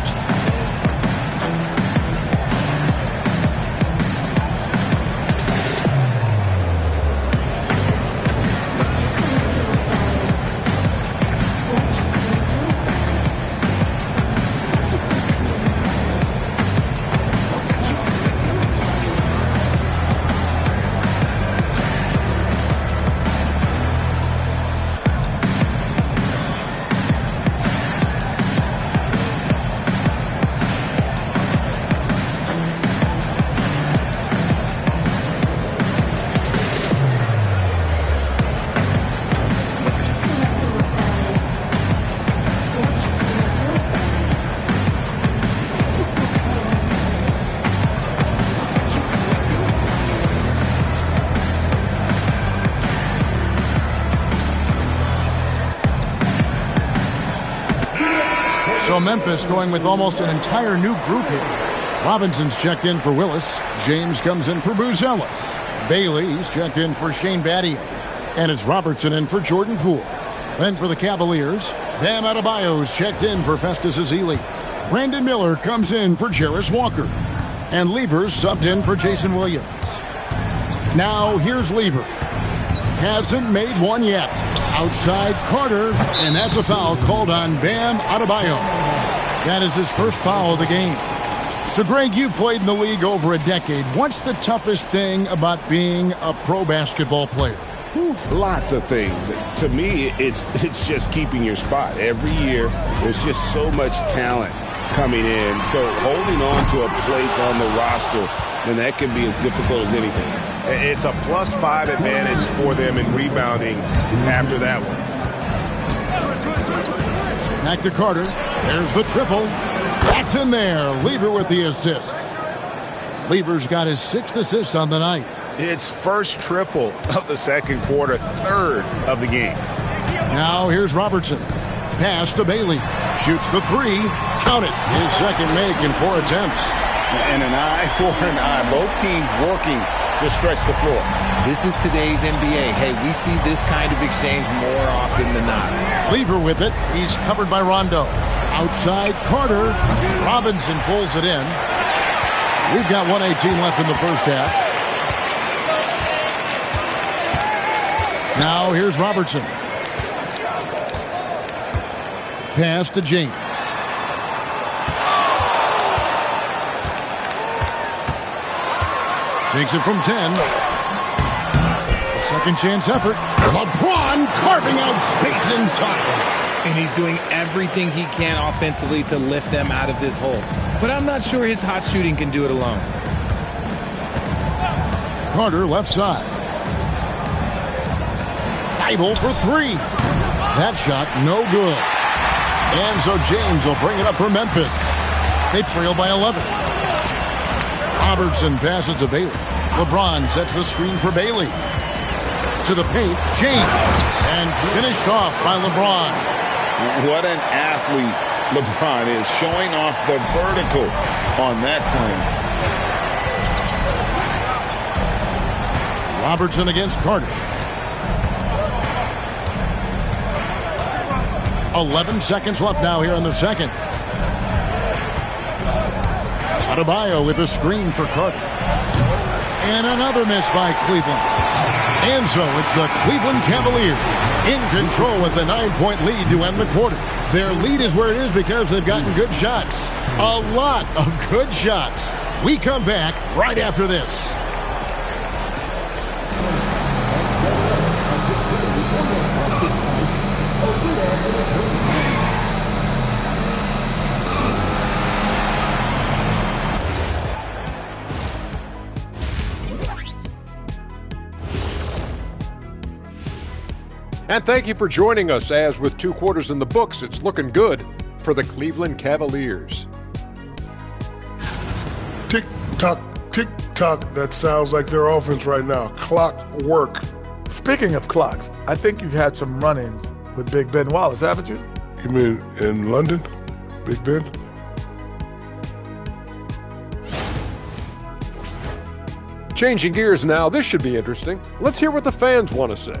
So Memphis going with almost an entire new group here. Robinson's checked in for Willis. James comes in for Buzelis. Bailey's checked in for Shane Battier. And it's Robertson in for Jordan Poole. Then for the Cavaliers, Bam Adebayo's checked in for Festus Ezeli. Brandon Miller comes in for Jarris Walker. And Lever's subbed in for Jason Williams. Now here's Lever. Hasn't made one yet. Outside Carter, and that's a foul called on Bam Adebayo. That is his first foul of the game. So, Greg, you played in the league over a decade. What's the toughest thing about being a pro basketball player? Lots of things. To me, it's just keeping your spot. Every year, there's just so much talent coming in. So holding on to a place on the roster, then that can be as difficult as anything. It's a +5 advantage for them in rebounding after that one. Back to Carter. There's the triple. That's in there. Lever with the assist. Lever's got his 6th assist on the night. It's first triple of the second quarter, 3rd of the game. Now here's Robertson. Pass to Bailey. Shoots the 3. Count it. His second make in 4 attempts. And an eye for an eye. Both teams working to stretch the floor. This is today's NBA. Hey, we see this kind of exchange more often than not. Lever with it. He's covered by Rondo. Outside Carter. Robinson pulls it in. We've got 1:18 left in the first half. Now here's Robertson. Pass to James. Takes it from 10. A second chance effort. LeBron carving out space inside. And he's doing everything he can offensively to lift them out of this hole. But I'm not sure his hot shooting can do it alone. Carter left side. Thibault for three. That shot no good. And so James will bring it up for Memphis. They trail by 11. Robertson passes to Bailey. LeBron sets the screen for Bailey. To the paint, James. And finished off by LeBron. What an athlete LeBron is, showing off the vertical on that slam. Robertson against Carter. 11 seconds left now here in the second. Adebayo with a screen for Carter. And another miss by Cleveland. And so it's the Cleveland Cavaliers in control with the 9-point lead to end the quarter. Their lead is where it is because they've gotten good shots. A lot of good shots. We come back right after this. And thank you for joining us, as with 2 quarters in the books, it's looking good for the Cleveland Cavaliers. Tick-tock, tick-tock. That sounds like their offense right now. Clockwork. Speaking of clocks, I think you've had some run-ins with Big Ben Wallace, haven't you? You mean in London? Big Ben? Changing gears now, this should be interesting. Let's hear what the fans want to say.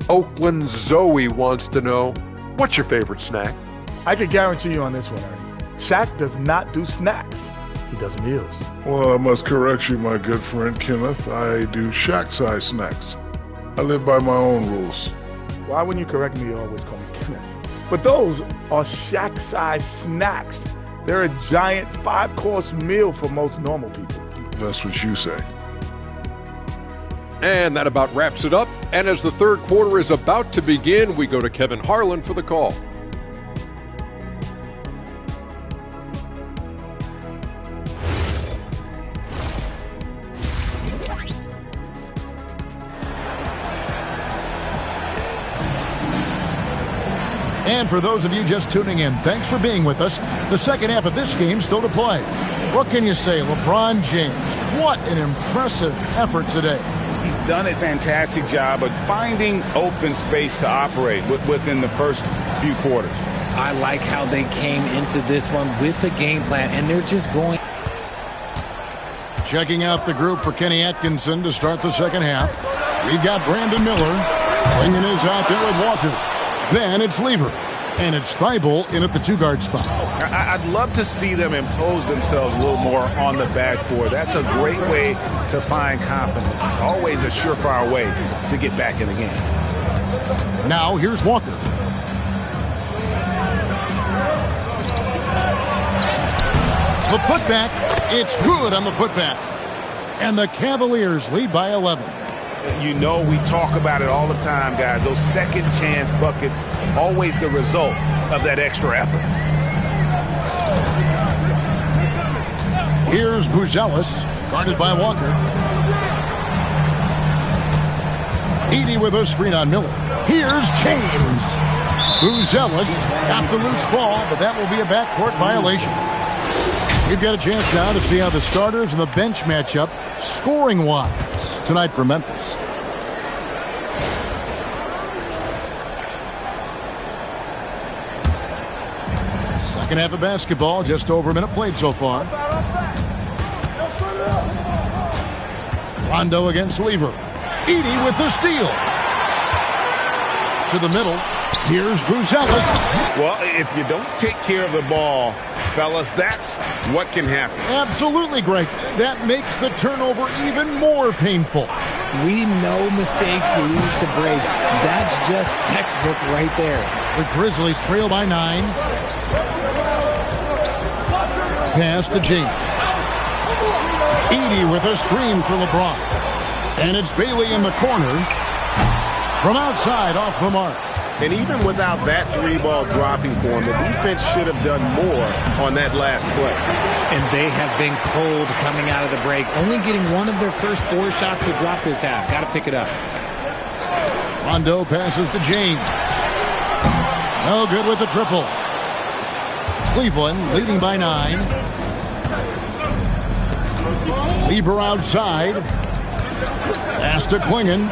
Oakland Zoe wants to know, what's your favorite snack? I can guarantee you on this one, Ernie. Shaq does not do snacks. He does meals. Well, I must correct you, my good friend Kenneth. I do Shaq-size snacks. I live by my own rules. Why when you correct me, you always call me Kenneth? But those are Shaq-size snacks. They're a giant 5-course meal for most normal people. That's what you say. And that about wraps it up. And as the third quarter is about to begin, we go to Kevin Harlan for the call. And for those of you just tuning in, thanks for being with us. The second half of this game still to play. What can you say, LeBron James? What an impressive effort today. He's done a fantastic job of finding open space to operate within the first few quarters. I like how they came into this one with a game plan, and they're just going. Checking out the group for Kenny Atkinson to start the second half. We've got Brandon Miller. Bringing his out there with Walker. Then it's Lever. And it's Thibault in at the 2-guard spot. I'd love to see them impose themselves a little more on the backboard. That's a great way to find confidence. Always a surefire way to get back in the game. Now here's Walker. The putback. It's good on the putback. And the Cavaliers lead by 11. You know, we talk about it all the time, guys. Those second chance buckets, always the result of that extra effort. Here's Buzelis, guarded by Walker. Edey with a screen on Miller. Here's James. Buzelis got the loose ball, but that will be a backcourt violation. We've got a chance now to see how the starters and the bench match up scoring-wise tonight for Memphis. Second half of basketball, just over a minute played so far. Rondo against Lever. Edey with the steal. To the middle. Here's Buzelis. Well, if you don't take care of the ball, fellas, that's what can happen. Absolutely, Greg. That makes the turnover even more painful. We know mistakes lead to breaks. That's just textbook right there. The Grizzlies trail by 9. Pass to James. Edey with a screen for LeBron. And it's Bailey in the corner. From outside, off the mark. And even without that 3-ball dropping for him, the defense should have done more on that last play. And they have been cold coming out of the break, only getting one of their first 4 shots to drop this half. Got to pick it up. Rondo passes to James. No good with the triple. Cleveland leading by 9. Lieber outside. Pass to Klingon.